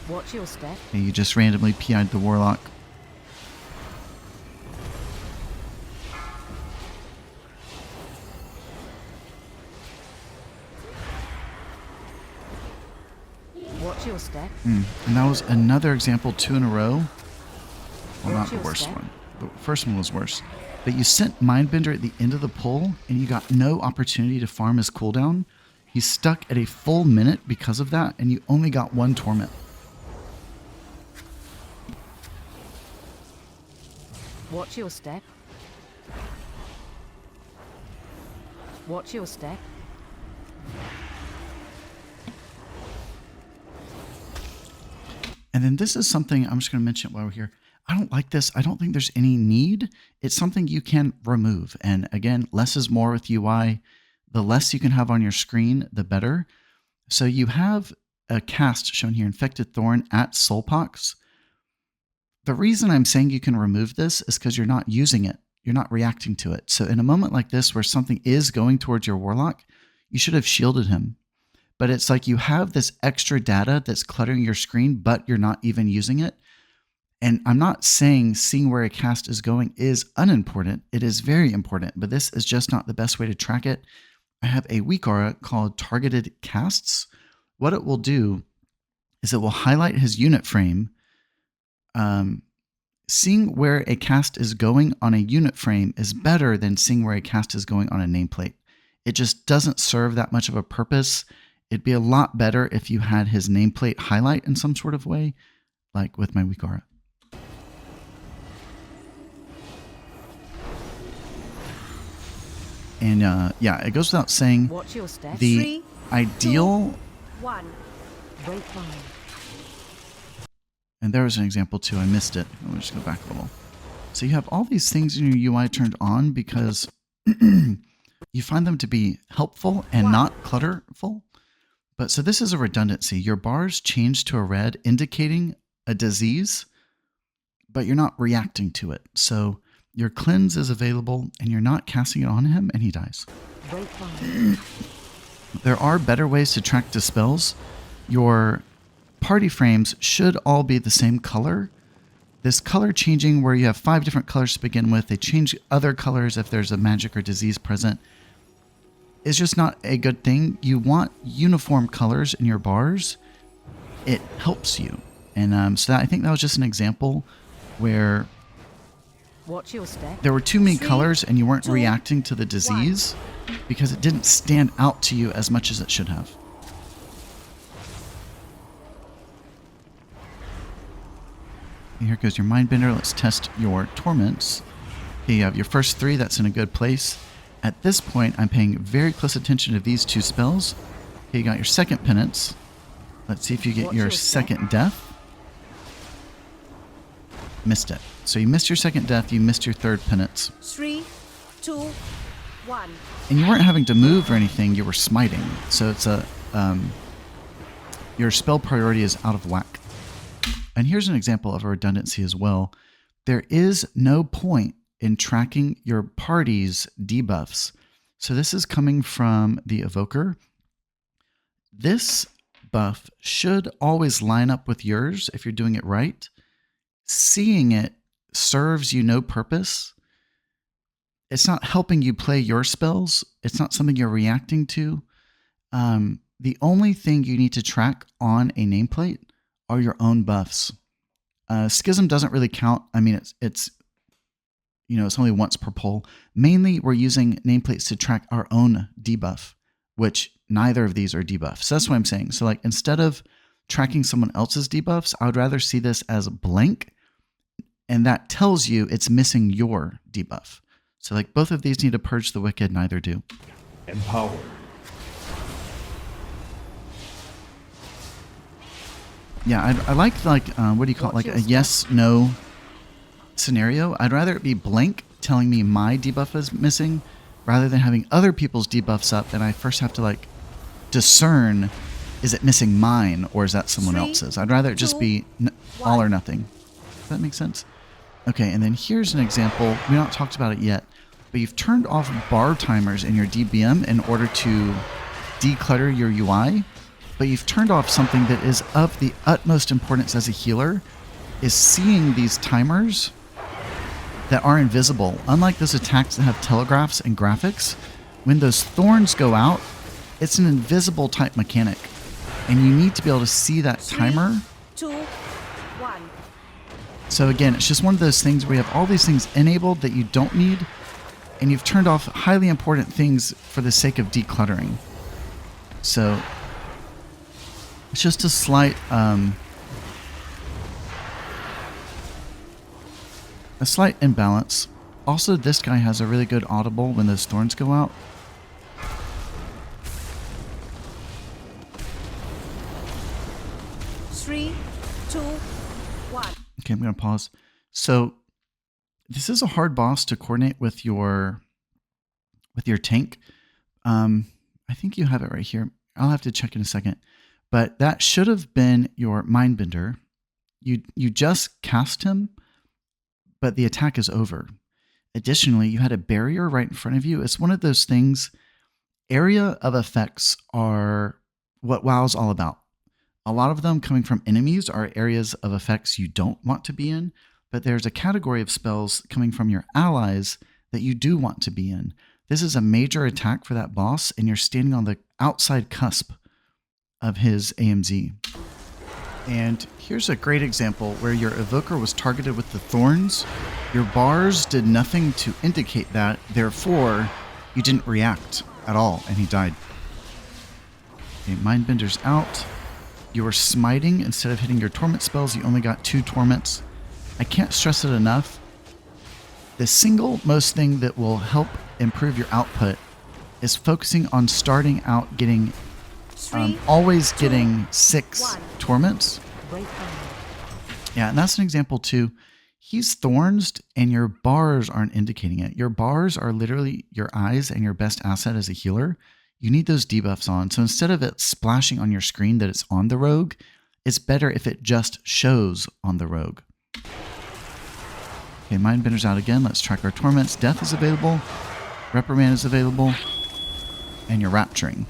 Watch your step. Okay, you just randomly PI'd the Warlock. Watch your step. And that was another example, 2 in a row. Well, not Watch the your worst step. one. The first one was worse. But you sent Mindbender at the end of the pull, and you got no opportunity to farm his cooldown. He's stuck at a full minute because of that, and you only got 1 torment. Watch your step. Watch your step. And then this is something I'm just going to mention while we're here. I don't like this. I don't think there's any need. It's something you can remove. And again, less is more with UI. The less you can have on your screen, the better. So you have a cast shown here, Infected Thorn at Soulpox. The reason I'm saying you can remove this is because you're not using it. You're not reacting to it. So in a moment like this where something is going towards your Warlock, you should have shielded him. But it's like you have this extra data that's cluttering your screen, but you're not even using it. And I'm not saying seeing where a cast is going is unimportant. It is very important, but this is just not the best way to track it. I have a weak aura called Targeted Casts. What it will do is it will highlight his unit frame. Seeing where a cast is going on a unit frame is better than seeing where a cast is going on a nameplate. It just doesn't serve that much of a purpose. It'd be a lot better if you had his nameplate highlight in some sort of way, like with my weak aura. And yeah, it goes without saying, Watch your step. the 3, ideal, 1. Break fire. and there was an example too, I missed it. Let me just go back a little. So you have all these things in your UI turned on because you find them to be helpful and not clutterful. But so this is a redundancy. Your bars change to a red, indicating a disease, but you're not reacting to it. So your cleanse is available and you're not casting it on him and he dies. Break fire. There are better ways to track dispels. Your party frames should all be the same color. This color changing where you have 5 different colors to begin with, they change other colors if there's a magic or disease present, is just not a good thing. You want uniform colors in your bars. It helps you. And so I think that was just an example where Watch your step. there were too many 3, colors and you weren't 2, reacting to the disease because it didn't stand out to you as much as it should have. And here goes your Mindbender. Let's test your Torments. Okay, you have your first 3. That's in a good place. At this point, I'm paying very close attention to these 2 spells. Okay, you got your second Penance. Let's see if you get Watch your your step. second death. Missed it. So you missed your second death, you missed your third penance. 3, 2, 1. And you weren't having to move or anything, you were smiting. So it's a your spell priority is out of whack. And here's an example of a redundancy as well. There is no point in tracking your party's debuffs. So this is coming from the Evoker. This buff should always line up with yours if you're doing it right. Seeing it serves you no purpose. It's not helping you play your spells. It's not something you're reacting to. The only thing you need to track on a nameplate are your own buffs. Schism doesn't really count. I mean, it's only once per poll. Mainly, we're using nameplates to track our own debuff, which neither of these are debuffs. So that's what I'm saying. So like instead of tracking someone else's debuffs, I would rather see this as blank, and that tells you it's missing your debuff. So like both of these need to purge the wicked, neither do. Empower. Yeah, I like what do you call it? Like a yes/no scenario. I'd rather it be blank telling me my debuff is missing rather than having other people's debuffs up and I first have to like discern, is it missing mine or is that someone 3, else's? I'd rather it just 2, be all or nothing. Does that make sense? Okay, and then here's an example. We not talked about it yet, but you've turned off bar timers in your DBM in order to declutter your UI. But you've turned off something that is of the utmost importance as a healer, is seeing these timers that are invisible. Unlike those attacks that have telegraphs and graphics, when those thorns go out, it's an invisible type mechanic. And you need to be able to see that timer. 2, 1. So again, it's just one of those things where you have all these things enabled that you don't need, and you've turned off highly important things for the sake of decluttering. So it's just a slight imbalance. Also, this guy has a really good audible when those thorns go out. Three, 2, 1. Okay, I'm going to pause. So this is a hard boss to coordinate with your tank. I think you have it right here. I'll have to check in a second. But that should have been your Mindbender. You just cast him, but the attack is over. Additionally, you had a barrier right in front of you. It's one of those things. Area of effects are what WoW's all about. A lot of them coming from enemies are areas of effects you don't want to be in, but there's a category of spells coming from your allies that you do want to be in. This is a major attack for that boss, and you're standing on the outside cusp of his AMZ. And here's a great example where your evoker was targeted with the thorns. Your bars did nothing to indicate that, therefore you didn't react at all, and he died. Okay, Mindbender's out. You were smiting instead of hitting your torment spells. You only got 2 torments. I can't stress it enough. The single most thing that will help improve your output is focusing on starting out getting always getting 6 torments. Yeah, and that's an example too. He's thornsed and your bars aren't indicating it. Your bars are literally your eyes and your best asset as a healer. You need those debuffs on. So instead of it splashing on your screen that it's on the rogue, it's better if it just shows on the rogue. Okay, Mindbender's out again. Let's track our torments. Death is available. Reprimand is available. And you're rapturing.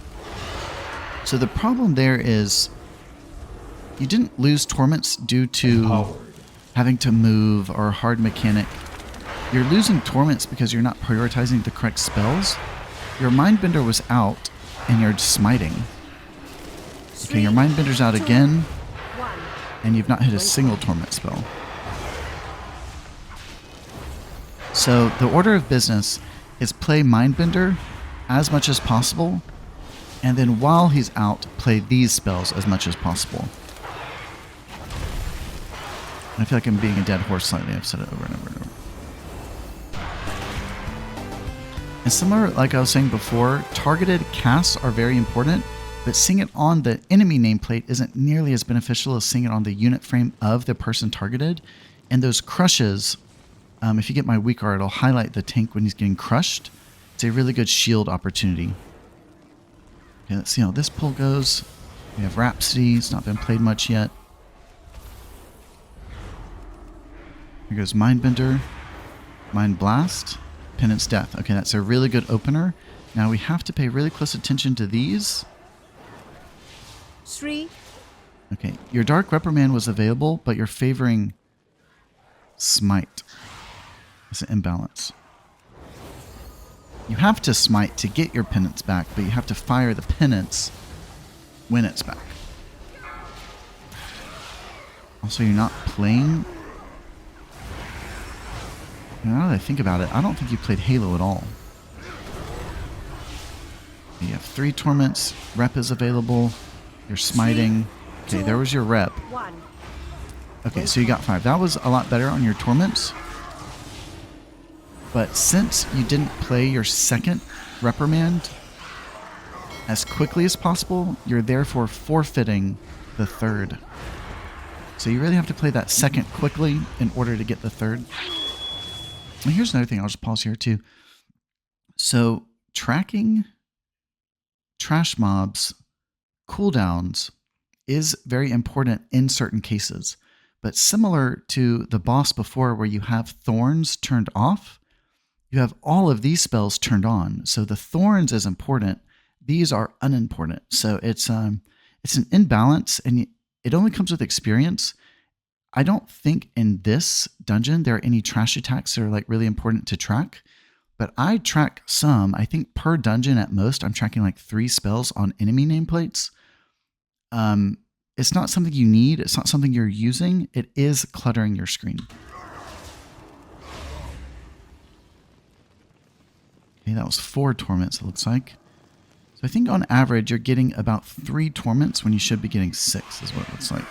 So the problem there is you didn't lose torments due to having to move or a hard mechanic. You're losing torments because you're not prioritizing the correct spells. Your Mindbender was out and you're smiting. Okay, your Mindbender's out again and you've not hit a single torment spell. So the order of business is play Mindbender as much as possible, and then while he's out, play these spells as much as possible. And I feel like I'm being a dead horse slightly. I've said it over and over and over. And similar, like I was saying before, targeted casts are very important, but seeing it on the enemy nameplate isn't nearly as beneficial as seeing it on the unit frame of the person targeted. And those crushes, if you get my weak art, it'll highlight the tank when he's getting crushed. It's a really good shield opportunity. Okay, let's see how this pull goes. We have Rhapsody. It's not been played much yet. Here goes Mindbender, Mind Blast, Penance Death. Okay, that's a really good opener. Now we have to pay really close attention to these. 3, Okay, your Dark Reprimand was available, but you're favoring Smite. It's an imbalance. You have to Smite to get your Penance back, but you have to fire the Penance when it's back. Also, you're not playing... Now that I think about it, I don't think you played Halo at all. You have 3 Torments. Rep is available. You're smiting. Okay, there was your rep. 1. Okay, so you got 5. That was a lot better on your Torments. But since you didn't play your second Reprimand as quickly as possible, you're therefore forfeiting the third. So you really have to play that second quickly in order to get the third. And here's another thing. I'll just pause here too. So tracking trash mobs cooldowns is very important in certain cases. But similar to the boss before where you have thorns turned off, you have all of these spells turned on. So the thorns is important. These are unimportant. So it's an imbalance, and it only comes with experience. I don't think in this dungeon there are any trash attacks that are like really important to track, but I track some. I think per dungeon at most, I'm tracking like 3 spells on enemy nameplates. It's not something you need. It's not something you're using. It is cluttering your screen. Okay, that was 4 torments, it looks like. So I think on average, you're getting about 3 torments when you should be getting 6, is what it looks like.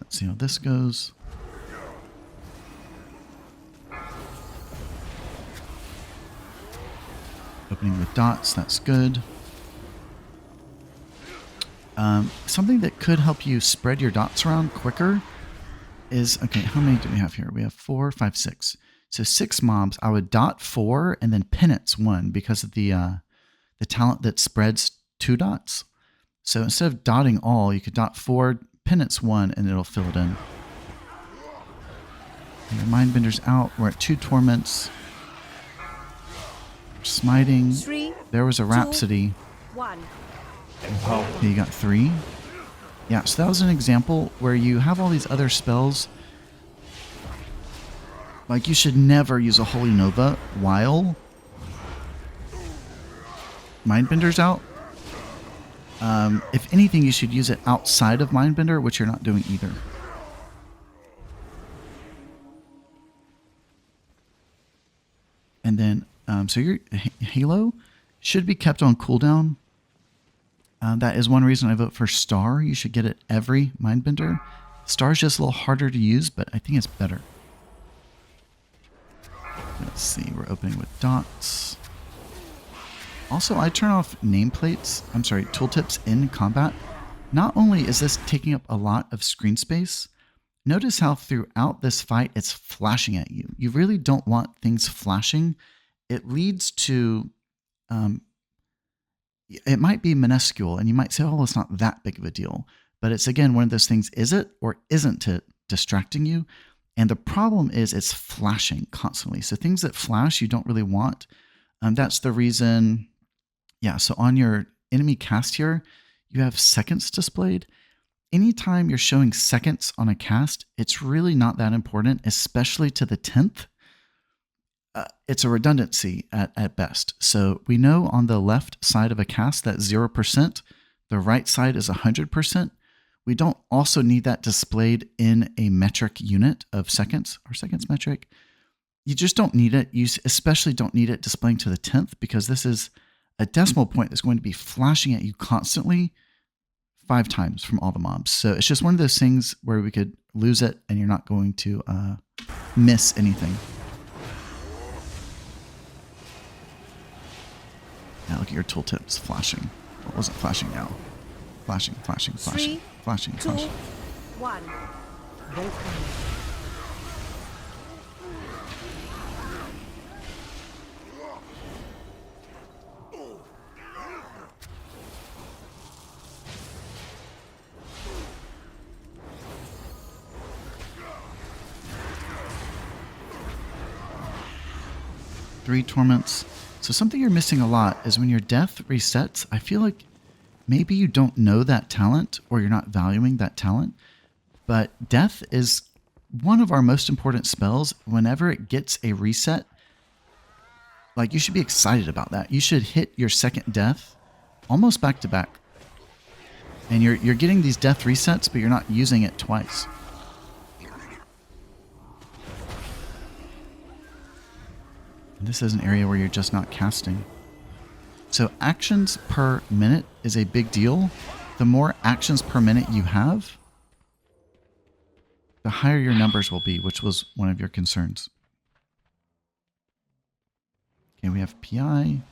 Let's see how this goes. Opening with dots, that's good. Something that could help you spread your dots around quicker is, okay, how many do we have here? We have 4, 5, 6. So 6 mobs, I would dot 4 and then penance 1 because of the talent that spreads 2 dots. So instead of dotting all, you could dot 4, penance 1, and it'll fill it in. And your Mindbender's out. We're at 2 torments. We're smiting. 3. There was a Rhapsody. 1. Okay, you got 3. Yeah, so that was an example where you have all these other spells. Like, you should never use a Holy Nova while Mindbender's out. If anything, you should use it outside of Mindbender, which you're not doing either. And then, so your Halo should be kept on cooldown. That is one reason I vote for Star. You should get it every Mindbender. Star's just a little harder to use, but I think it's better. Let's see, we're opening with dots. Also, I turn off nameplates, tooltips in combat. Not only is this taking up a lot of screen space, notice how throughout this fight it's flashing at you. You really don't want things flashing. It leads to, it might be minuscule, and you might say, oh, it's not that big of a deal. But it's, again, one of those things, is it or isn't it distracting you? And the problem is it's flashing constantly. So things that flash you don't really want. That's the reason. Yeah, so on your enemy cast here, you have seconds displayed. Anytime you're showing seconds on a cast, it's really not that important, especially to the 10th. It's a redundancy at best. So we know on the left side of a cast that's 0%. The right side is 100%. We don't also need that displayed in a metric unit of seconds, or seconds metric. You just don't need it. You especially don't need it displaying to the 10th, because this is a decimal point that's going to be flashing at you constantly 5 times from all the mobs. So it's just one of those things where we could lose it and you're not going to miss anything. Now look at your tooltips flashing. What was it flashing now? Flashing, flashing, flashing, 3, flashing, 2, flashing. 1. Three torments. So something you're missing a lot is when your death resets, I feel like maybe you don't know that talent or you're not valuing that talent, but death is one of our most important spells. Whenever it gets a reset, like you should be excited about that. You should hit your second death almost back to back. And you're getting these death resets, but you're not using it twice. This is an area where you're just not casting. So actions per minute is a big deal. The more actions per minute you have, the higher your numbers will be, which was one of your concerns. Okay, we have PI.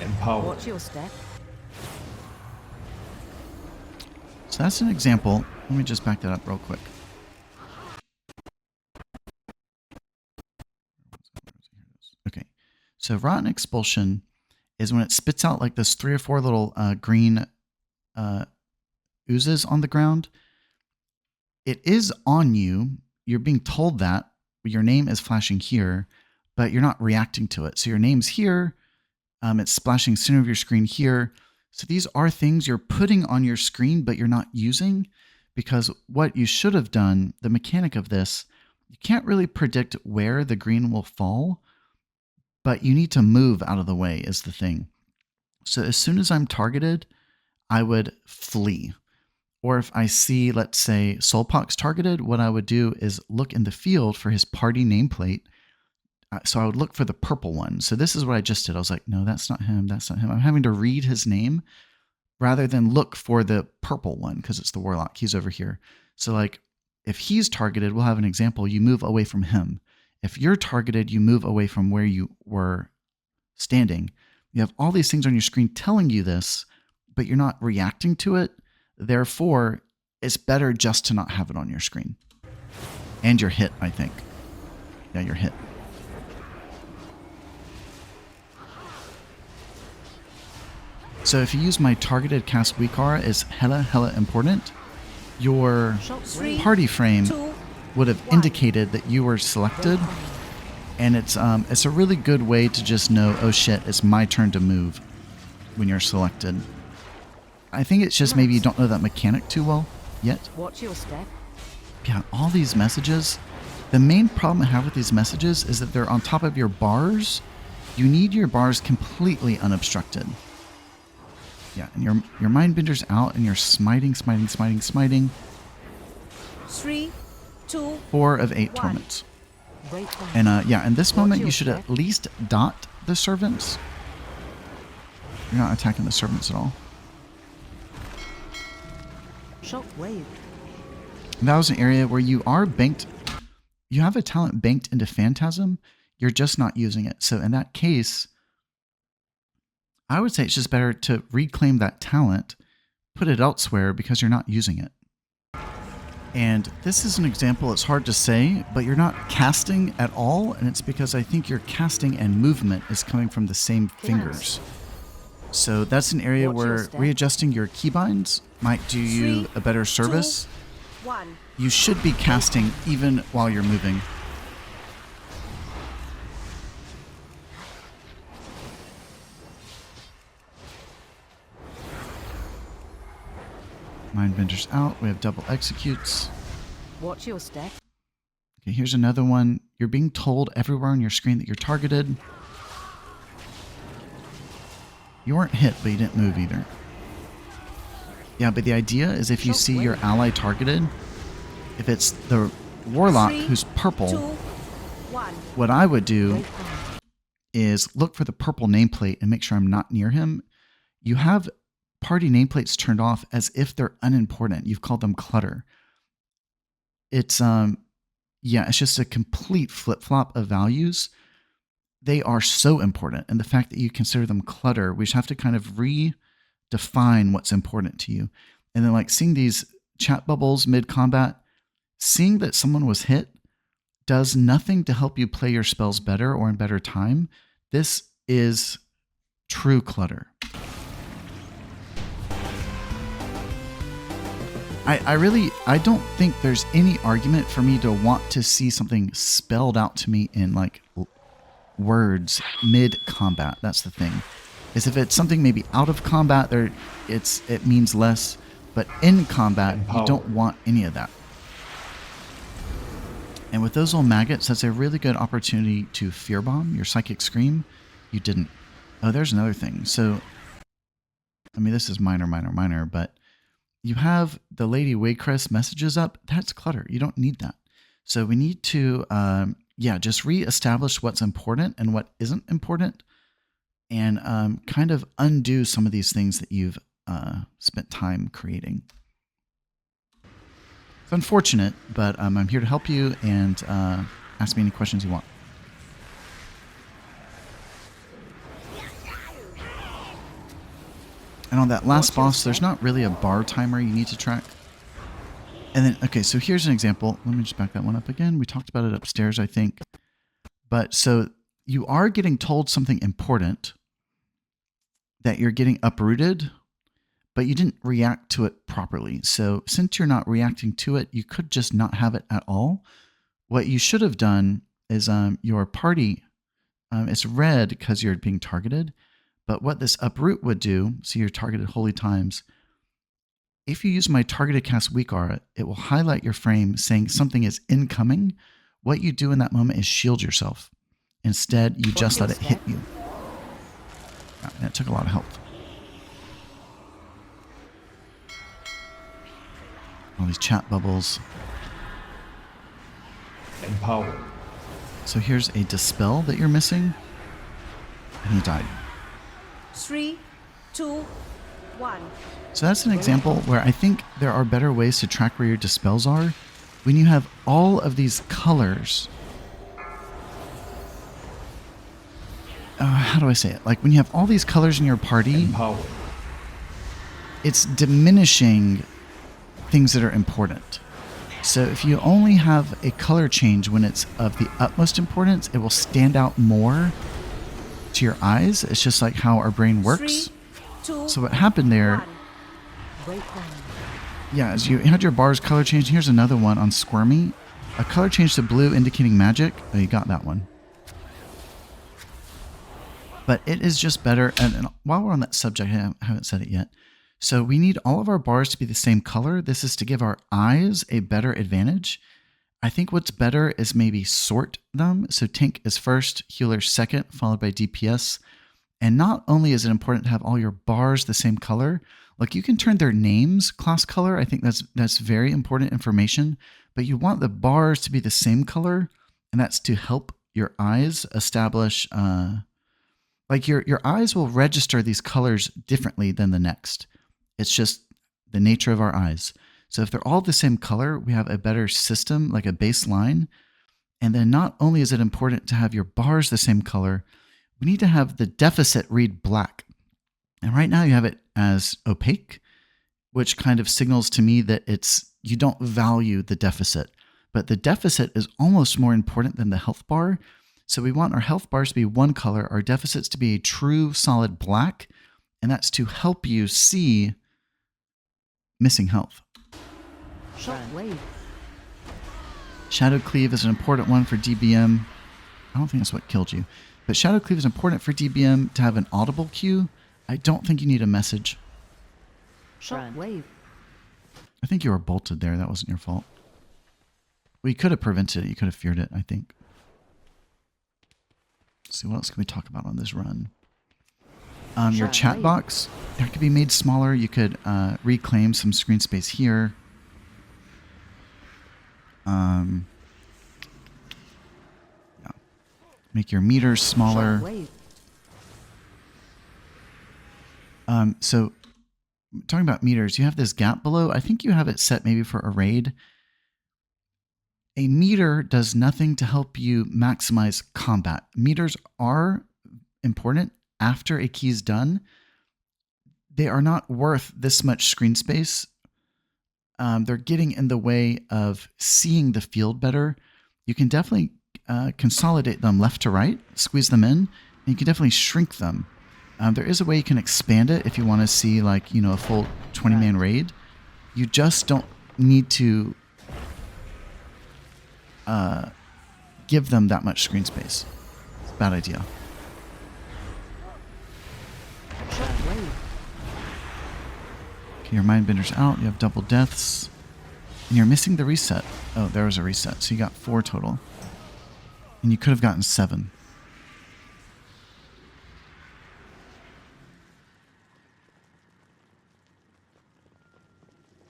Empower. Watch your step. So that's an example. Let me just back that up real quick. Okay, so rotten expulsion is when it spits out like this 3 or 4 little green oozes on the ground. It is on you. You're being told that your name is flashing here, but you're not reacting to it. So your name's here. It's splashing center of your screen here. So these are things you're putting on your screen, but you're not using, because what you should have done, the mechanic of this, you can't really predict where the green will fall, but you need to move out of the way is the thing. So as soon as I'm targeted, I would flee. Or if I see, let's say, Soulpox targeted, what I would do is look in the field for his party nameplate. So I would look for the purple one. So this is what I just did. I was like, no, that's not him. That's not him. I'm having to read his name rather than look for the purple one because it's the Warlock. He's over here. So like if he's targeted, we'll have an example. You move away from him. If you're targeted, you move away from where you were standing. You have all these things on your screen telling you this, but you're not reacting to it. Therefore, it's better just to not have it on your screen. And you're hit, I think. Yeah, you're hit. So if you use my targeted cast weak aura, is hella important. Your party frame would have indicated that you were selected, and it's a really good way to just know, oh shit, it's my turn to move when you're selected. I think it's just maybe you don't know that mechanic too well yet. Watch your step. Yeah, all these messages. The main problem I have with these messages is that they're on top of your bars. You need your bars completely unobstructed. Yeah, and your Mindbender's out and you're smiting. 3, 2, 4 of 8 torments. And yeah, in this moment you should at least dot the servants. You're not attacking the servants at all. Shockwave. And that was an area where you are banked. You have a talent banked into Phantasm. You're just not using it. So in that case, I would say it's just better to reclaim that talent, put it elsewhere because you're not using it. And this is an example, it's hard to say, but you're not casting at all. And it's because I think your casting and movement is coming from the same fingers. So that's an area where readjusting your keybinds might do you a better service. 2, 1. You should be casting even while you're moving. Mindbender's out. We have double executes. Watch your step. Okay, here's another one. You're being told everywhere on your screen that you're targeted. You weren't hit, but you didn't move either. Yeah, but the idea is if you see your ally targeted, if it's the Warlock 3, who's purple, 2, 1. what I would do is look for the purple nameplate and make sure I'm not near him. You have party nameplates turned off as if they're unimportant. You've called them clutter. It's yeah, it's just a complete flip-flop of values. they are so important. And the fact that you consider them clutter, we just have to kind of redefine what's important to you. And then like seeing these chat bubbles mid-combat, seeing that someone was hit does nothing to help you play your spells better or in better time. This is true clutter. I don't think there's any argument for me to want to see something spelled out to me in like words mid-combat. That's the thing. Is if it's something maybe out of combat, it means less, but in combat, you don't want any of that. And with those little maggots, that's a really good opportunity to fear bomb your psychic scream. You didn't. Oh, there's another thing. So, I mean, this is minor, but you have the Lady Waycrest messages up. That's clutter. You don't need that. So we need to, just reestablish what's important and what isn't important, and kind of undo some of these things that you've spent time creating. It's unfortunate, but I'm here to help you, and ask me any questions you want. And on that last boss, there's not really a bar timer you need to track. And then, okay, so here's an example. Let me just back that one up again. We talked about it upstairs, I think. But so you are getting told something important, that you're getting uprooted, but you didn't react to it properly. So since you're not reacting to it, you could just not have it at all. What you should have done is your party, it's red because you're being targeted. But what this uproot would do, so you're targeted holy times, if you use my targeted cast weak aura, it will highlight your frame saying something is incoming. What you do in that moment is shield yourself. Instead, you just let it hit you. And it took a lot of health. All these chat bubbles. Empower. So here's a dispel that you're missing. And he died. 3, 2, 1. So that's an example where I think there are better ways to track where your dispels are. When you have all of these colors. How do I say it? Like when you have all these colors in your party, Empower. it's diminishing things that are important. So if you only have a color change when it's of the utmost importance, it will stand out more to your eyes. It's just like how our brain works. 3, 2, So what happened there, 1. Breakdown. yeah, as you had your bars color change. Here's another one on Squirmy. A color change to blue indicating magic. Oh, you got that one. But it is just better. And while we're on that subject, I haven't said it yet. So we need all of our bars to be the same color. This is to give our eyes a better advantage. I think what's better is maybe sort them. So tank is first, healer second, followed by DPS. And not only is it important to have all your bars the same color, like you can turn their names class color. I think that's very important information. But you want the bars to be the same color, and that's to help your eyes establish. Like your eyes will register these colors differently than the next. It's just the nature of our eyes. So if they're all the same color, we have a better system, like a baseline. And then not only is it important to have your bars the same color, we need to have the deficit read black. And right now you have it as opaque, which kind of signals to me that you don't value the deficit. But the deficit is almost more important than the health bar. So we want our health bars to be one color, our deficits to be a true solid black, and that's to help you see missing health. Shockwave. Shadow Cleave is an important one for DBM. I don't think that's what killed you. But Shadow Cleave is important for DBM to have an audible cue. I don't think you need a message. Shockwave. I think you were bolted there. That wasn't your fault. Well, you could have prevented it. You could have feared it, I think. Let's see, what else can we talk about on this run? Your chat box, that could be made smaller. You could reclaim some screen space here. Yeah. Make your meters smaller. So talking about meters, you have this gap below. I think you have it set maybe for a raid. A meter does nothing to help you maximize combat. Meters are important after a key is done. They are not worth this much screen space. They're getting in the way of seeing the field better. You can definitely consolidate them left to right, squeeze them in, and you can definitely shrink them. There is a way you can expand it if you want to see like, a full 20-man raid. You just don't need to give them that much screen space. It's a bad idea. Shockwave. Okay, your Mindbender's out. You have double deaths. And you're missing the reset. Oh, there was a reset. So you got 4 total. And you could have gotten 7.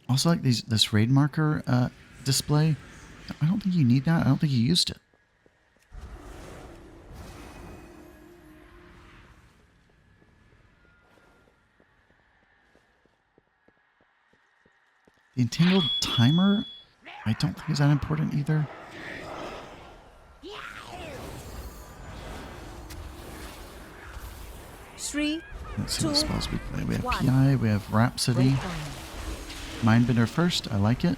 Also, like this raid marker display. I don't think you need that. I don't think you used it. The entangled timer, I don't think is that important either. Three, Let's see what 2, spells we play. We have 1. PI, we have Rhapsody. Breakdown. Mindbender first, I like it.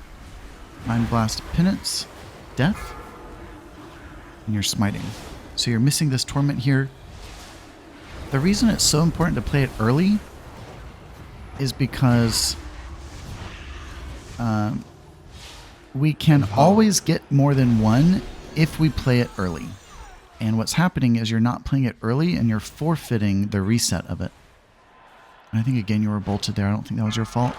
Mind Blast, Penance, Death, and you're smiting. So you're missing this Torment here. The reason it's so important to play it early is because we can always get more than one if we play it early. And what's happening is you're not playing it early and you're forfeiting the reset of it. And I think, again, you were bolted there. I don't think that was your fault.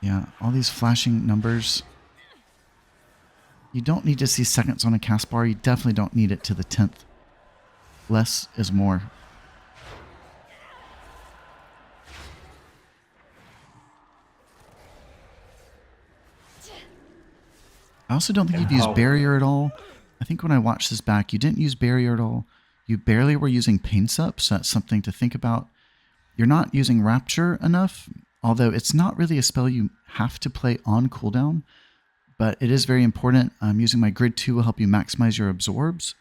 Yeah, all these flashing numbers. You don't need to see seconds on a cast bar. You definitely don't need it to the 10th. Less is more. I also don't think you've used barrier at all. I think when I watched this back, you didn't use barrier at all. You barely were using pain sup, so that's something to think about. You're not using rapture enough, although it's not really a spell you have to play on cooldown, but it is very important. Using my Grid 2 will help you maximize your absorbs.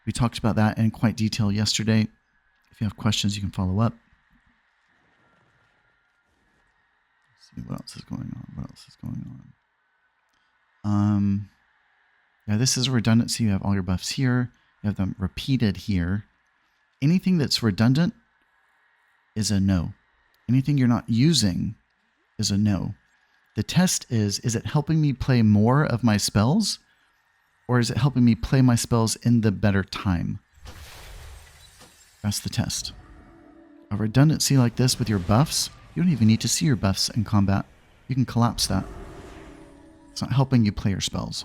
We talked about that in quite detail yesterday. If you have questions, you can follow up. Let's see what else is going on. What else is going on? Yeah, this is redundancy. You have all your buffs here. You have them repeated here. Anything that's redundant is a no. Anything you're not using is a no. The test is it helping me play more of my spells, or is it helping me play my spells in the better time? That's the test. A redundancy like this with your buffs, you don't even need to see your buffs in combat. You can collapse that. It's not helping you play your spells.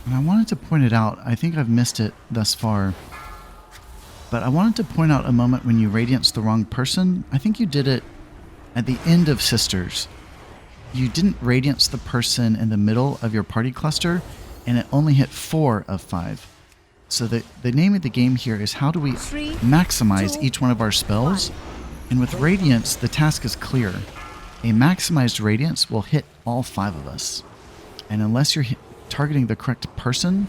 And I wanted to point it out. I think I've missed it thus far. But I wanted to point out a moment when you radianced the wrong person. I think you did it at the end of Sisters. You didn't radiance the person in the middle of your party cluster, and it only hit 4 of 5. So the name of the game here is how do we maximize each one of our spells? And with Radiance, the task is clear. A maximized Radiance will hit all 5 of us. And unless you're targeting the correct person,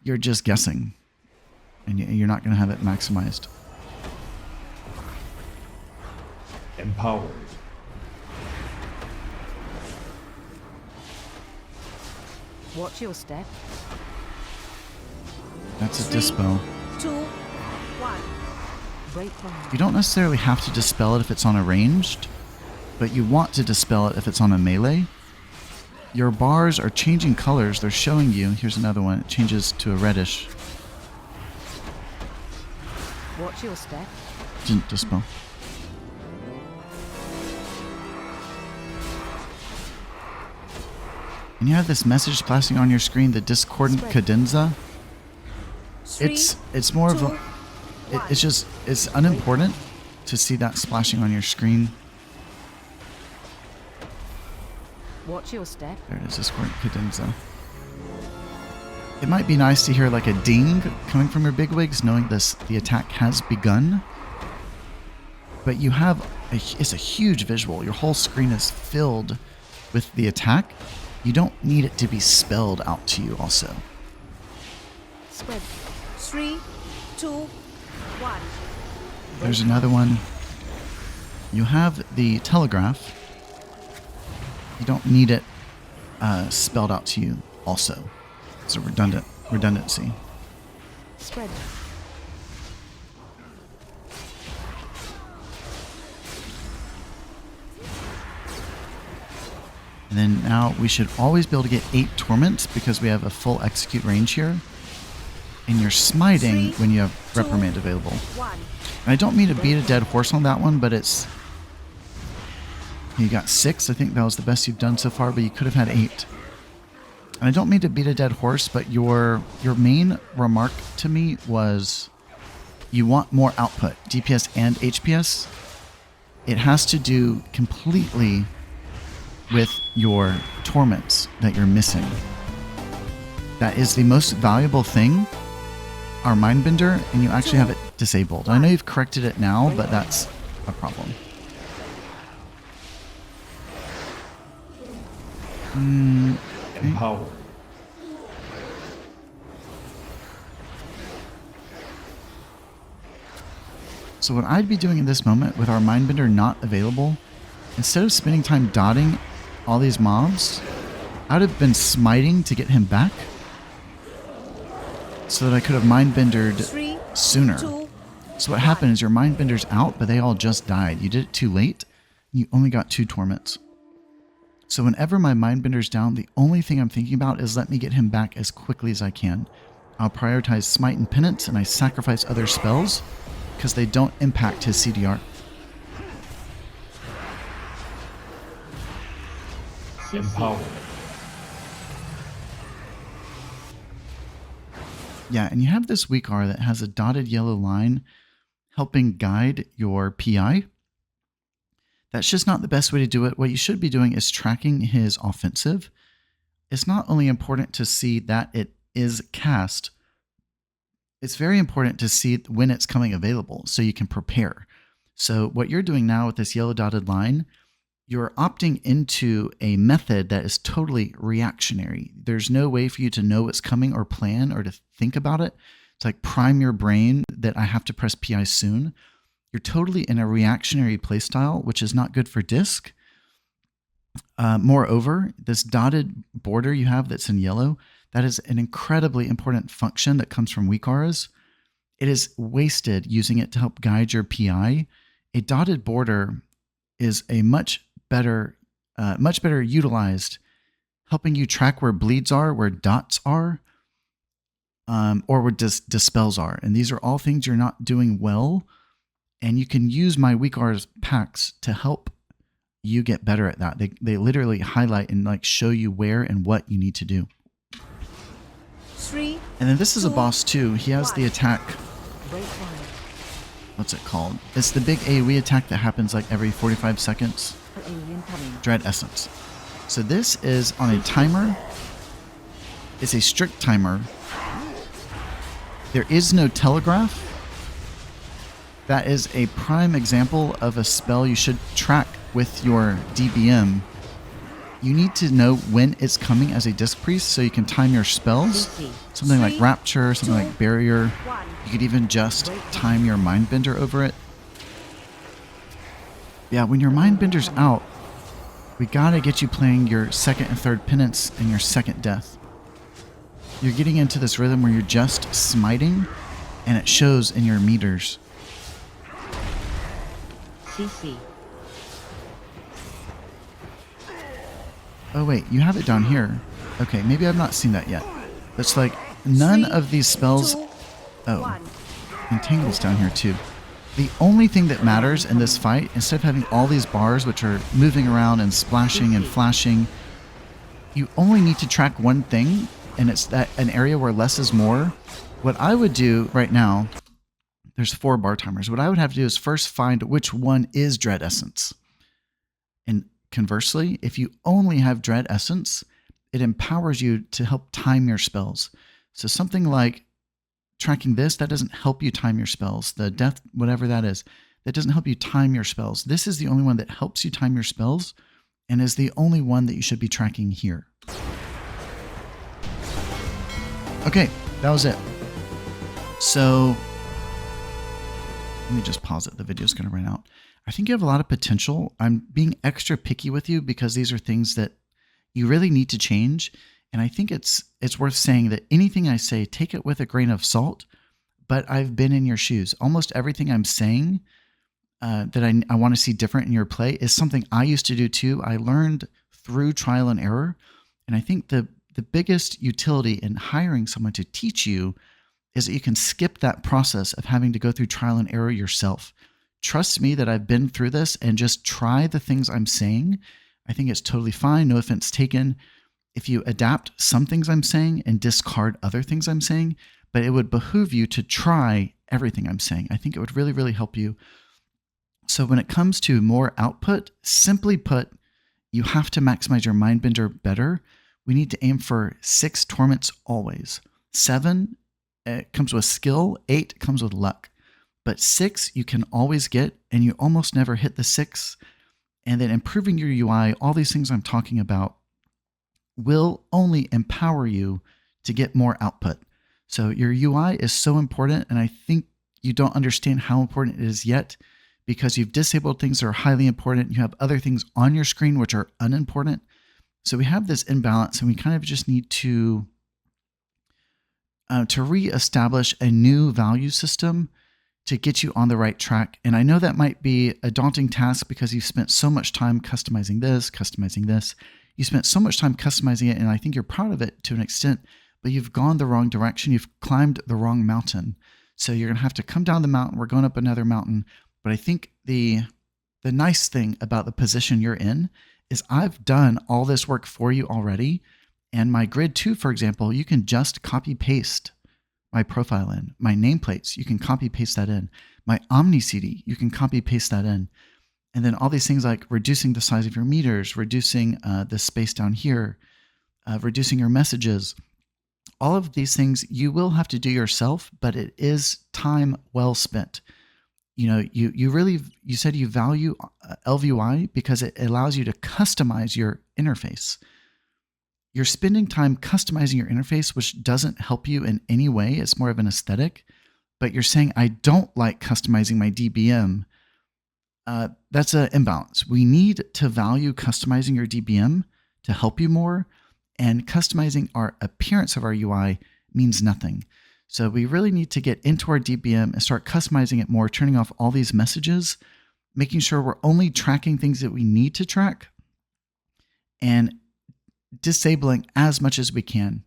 you're just guessing. And you're not going to have it maximized. Empowered. Watch your step. That's a dispel. 2, 1. Breakdown. You don't necessarily have to dispel it if it's on a ranged, but you want to dispel it if it's on a melee. Your bars are changing colors. They're showing you. Here's another one. It changes to a reddish. Watch your step. Didn't dispel. And you have this message flashing on your screen, the discordant cadenza. It's more of a... it's unimportant to see that splashing on your screen. Watch your step. There it is, Escort Cadenza. It might be nice to hear like a ding coming from your bigwigs, knowing the attack has begun. But you have, it's a huge visual. Your whole screen is filled with the attack. You don't need it to be spelled out to you also. Spread. 3, 2, 1. There's another one. You have the telegraph. You don't need it spelled out to you also. It's a redundancy. Spread. And then now we should always be able to get 8 torments because we have a full execute range here. And you're smiting when you have reprimand available. 1. And I don't mean to beat a dead horse on that one, but it's... You got 6. I think that was the best you've done so far, but you could have had 8. And I don't mean to beat a dead horse, but your main remark to me was you want more output, DPS and HPS. It has to do completely with your torments that you're missing. That is the most valuable thing, our Mindbender, and you actually have it disabled. I know you've corrected it now, but that's a problem. Okay. Empower. So what I'd be doing in this moment with our Mindbender not available, instead of spending time dotting all these mobs, I'd have been smiting to get him back so that I could have Mindbendered 3, sooner. 2, So what happened is your Mindbender's out, but they all just died. You did it too late. You only got 2 torments. So whenever my Mindbender's down, the only thing I'm thinking about is let me get him back as quickly as I can. I'll prioritize Smite and Penance, and I sacrifice other spells because they don't impact his CDR. Empower. Yeah, and you have this Weakar that has a dotted yellow line helping guide your PI. That's just not the best way to do it. What you should be doing is tracking his offensive. It's not only important to see that it is cast, it's very important to see when it's coming available so you can prepare. So what you're doing now with this yellow dotted line, you're opting into a method that is totally reactionary. There's no way for you to know what's coming or plan or to think about it. It's like prime your brain that I have to press PI soon. You're totally in a reactionary playstyle, which is not good for disc. Moreover, this dotted border you have that's in yellow, that is an incredibly important function that comes from Weakars. It is wasted using it to help guide your PI. A dotted border is a much better utilized, helping you track where bleeds are, where dots are, or where dispels are. And these are all things you're not doing well. And you can use my Weakars packs to help you get better at that. They literally highlight and like show you where and what you need to do. 3. And then this is a boss too. He has the attack. Breakline. What's it called? It's the big AoE attack that happens like every 45 seconds. Alien coming. Dread Essence. So this is on a timer. It's a strict timer. There is no telegraph. That is a prime example of a spell you should track with your DBM. You need to know when it's coming as a disc priest so you can time your spells. Something like Rapture, something like Barrier. You could even just time your Mindbender over it. Yeah, when your Mindbender's out, we gotta get you playing your second and third penance and your second death. You're getting into this rhythm where you're just smiting, and it shows in your meters. CC. Oh wait, you have it down here. Okay, maybe I've not seen that yet. It's like none of these spells... Oh, Entangle's down here too. The only thing that matters in this fight, instead of having all these bars which are moving around and splashing and flashing, you only need to track one thing, and it's that an area where less is more. What I would do right now, there's 4 bar timers. What I would have to do is first find which one is Dread Essence and conversely, if you only have Dread Essence, it empowers you to help time your spells. So something like tracking this, that doesn't help you time your spells. The death, whatever that is, that doesn't help you time your spells. This is the only one that helps you time your spells and is the only one that you should be tracking here. Okay, that was it. So let me just pause it. The video's going to run out. I think you have a lot of potential. I'm being extra picky with you because these are things that you really need to change. And I think it's worth saying that anything I say, take it with a grain of salt, but I've been in your shoes. Almost everything I'm saying that I want to see different in your play is something I used to do too. I learned through trial and error. And I think the biggest utility in hiring someone to teach you is that you can skip that process of having to go through trial and error yourself. Trust me that I've been through this and just try the things I'm saying. I think it's totally fine. No offense taken. If you adapt some things I'm saying and discard other things I'm saying, but it would behoove you to try everything I'm saying. I think it would really, really help you. So when it comes to more output, simply put, you have to maximize your Mindbender better. We need to aim for 6 torments always. 7 comes with skill, 8 comes with luck. But 6 you can always get, and you almost never hit the 6. And then improving your UI, all these things I'm talking about, will only empower you to get more output. So your UI is so important, and I think you don't understand how important it is yet because you've disabled things that are highly important. You have other things on your screen which are unimportant. So we have this imbalance, and we kind of just need to reestablish a new value system to get you on the right track. And I know that might be a daunting task because you've spent so much time customizing this. You spent so much time customizing it, and I think you're proud of it to an extent, but you've gone the wrong direction. You've climbed the wrong mountain. So you're going to have to come down the mountain. We're going up another mountain. But I think the nice thing about the position you're in is I've done all this work for you already. And my Grid 2, for example, you can just copy paste my profile in. My nameplates, you can copy paste that in. My OmniCD, you can copy paste that in. And then all these things like reducing the size of your meters, reducing the space down here, reducing your messages. All of these things you will have to do yourself, but it is time well spent. You know, you said you value LVUI because it allows you to customize your interface. You're spending time customizing your interface, which doesn't help you in any way. It's more of an aesthetic, but you're saying, I don't like customizing my DBM. That's an imbalance. We need to value customizing your DBM to help you more, and customizing our appearance of our UI means nothing. So we really need to get into our DBM and start customizing it more, turning off all these messages, making sure we're only tracking things that we need to track, and disabling as much as we can.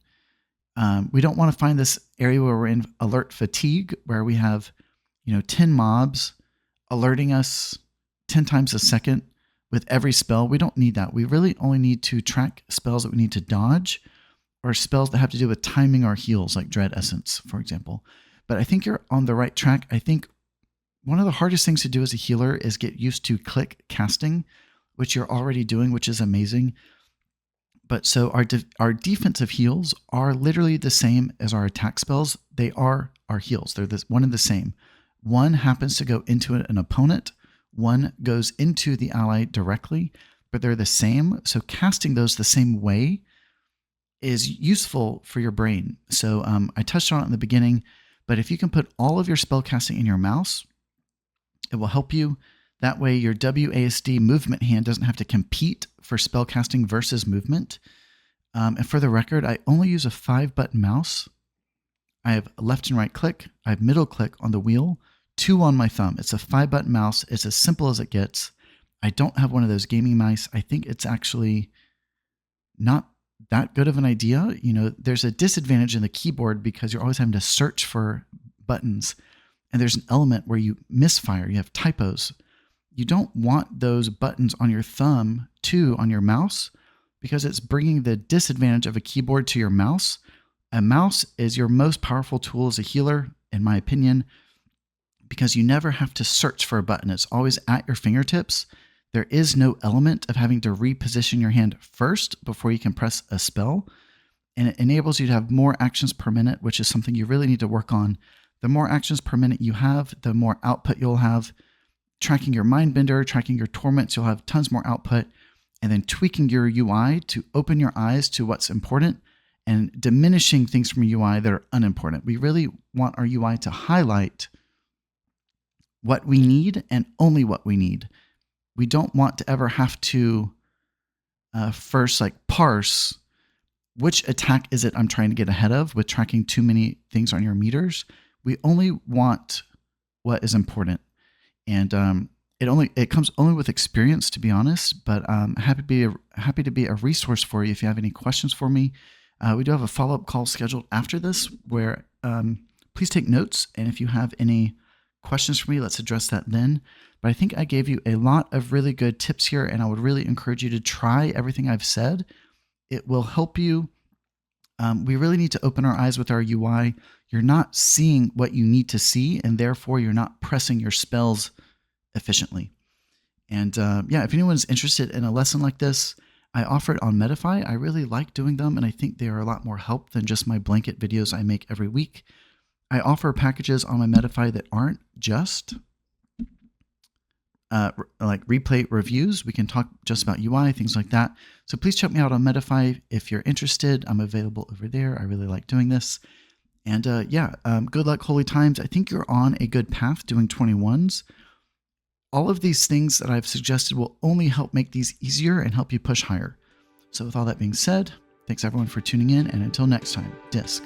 We don't want to find this area where we're in alert fatigue, where we have 10 mobs alerting us 10 times a second with every spell. We don't need that. We really only need to track spells that we need to dodge, or spells that have to do with timing our heals, like Dread Essence, for example. But I think you're on the right track. I think one of the hardest things to do as a healer is get used to click casting, which you're already doing, which is amazing. But so our defensive heals are literally the same as our attack spells. They are our heals. They're one and the same. One happens to go into an opponent. One goes into the ally directly, but they're the same. So casting those the same way is useful for your brain. So I touched on it in the beginning, but if you can put all of your spell casting in your mouse, it will help you. That way your WASD movement hand doesn't have to compete for spell casting versus movement. And for the record, I only use a 5-button mouse. I have left and right click. I have middle click on the wheel, 2 on my thumb. It's a 5-button mouse. It's as simple as it gets. I don't have one of those gaming mice. I think it's actually not that good of an idea. There's a disadvantage in the keyboard because you're always having to search for buttons. And there's an element where you misfire. You have typos. You don't want those buttons on your thumb too on your mouse, because it's bringing the disadvantage of a keyboard to your mouse. A mouse is your most powerful tool as a healer, in my opinion, because you never have to search for a button. It's always at your fingertips. There is no element of having to reposition your hand first before you can press a spell. And it enables you to have more actions per minute, which is something you really need to work on. The more actions per minute you have, the more output you'll have. Tracking your Mindbender, tracking your Torments, you'll have tons more output. And then tweaking your UI to open your eyes to what's important and diminishing things from your UI that are unimportant. We really want our UI to highlight what we need and only what we need. We don't want to ever have to first parse which attack is it I'm trying to get ahead of with tracking too many things on your meters. We only want what is important. And it comes only with experience, to be honest, but I'm happy to be a resource for you if you have any questions for me. We do have a follow-up call scheduled after this where please take notes. And if you have any questions for me, let's address that then. But I think I gave you a lot of really good tips here, and I would really encourage you to try everything I've said. It will help you. We really need to open our eyes with our UI. You're not seeing what you need to see, and therefore you're not pressing your spells efficiently. And yeah, if anyone's interested in a lesson like this, I offer it on Medify. I really like doing them, and I think they are a lot more help than just my blanket videos I make every week. I offer packages on my Medify that aren't just like replay reviews. We can talk just about UI, things like that. So please check me out on Medify if you're interested. I'm available over there. I really like doing this. And yeah, good luck, Holy Times. I think you're on a good path doing 21s. All of these things that I've suggested will only help make these easier and help you push higher. So with all that being said, thanks everyone for tuning in, and until next time, Disc.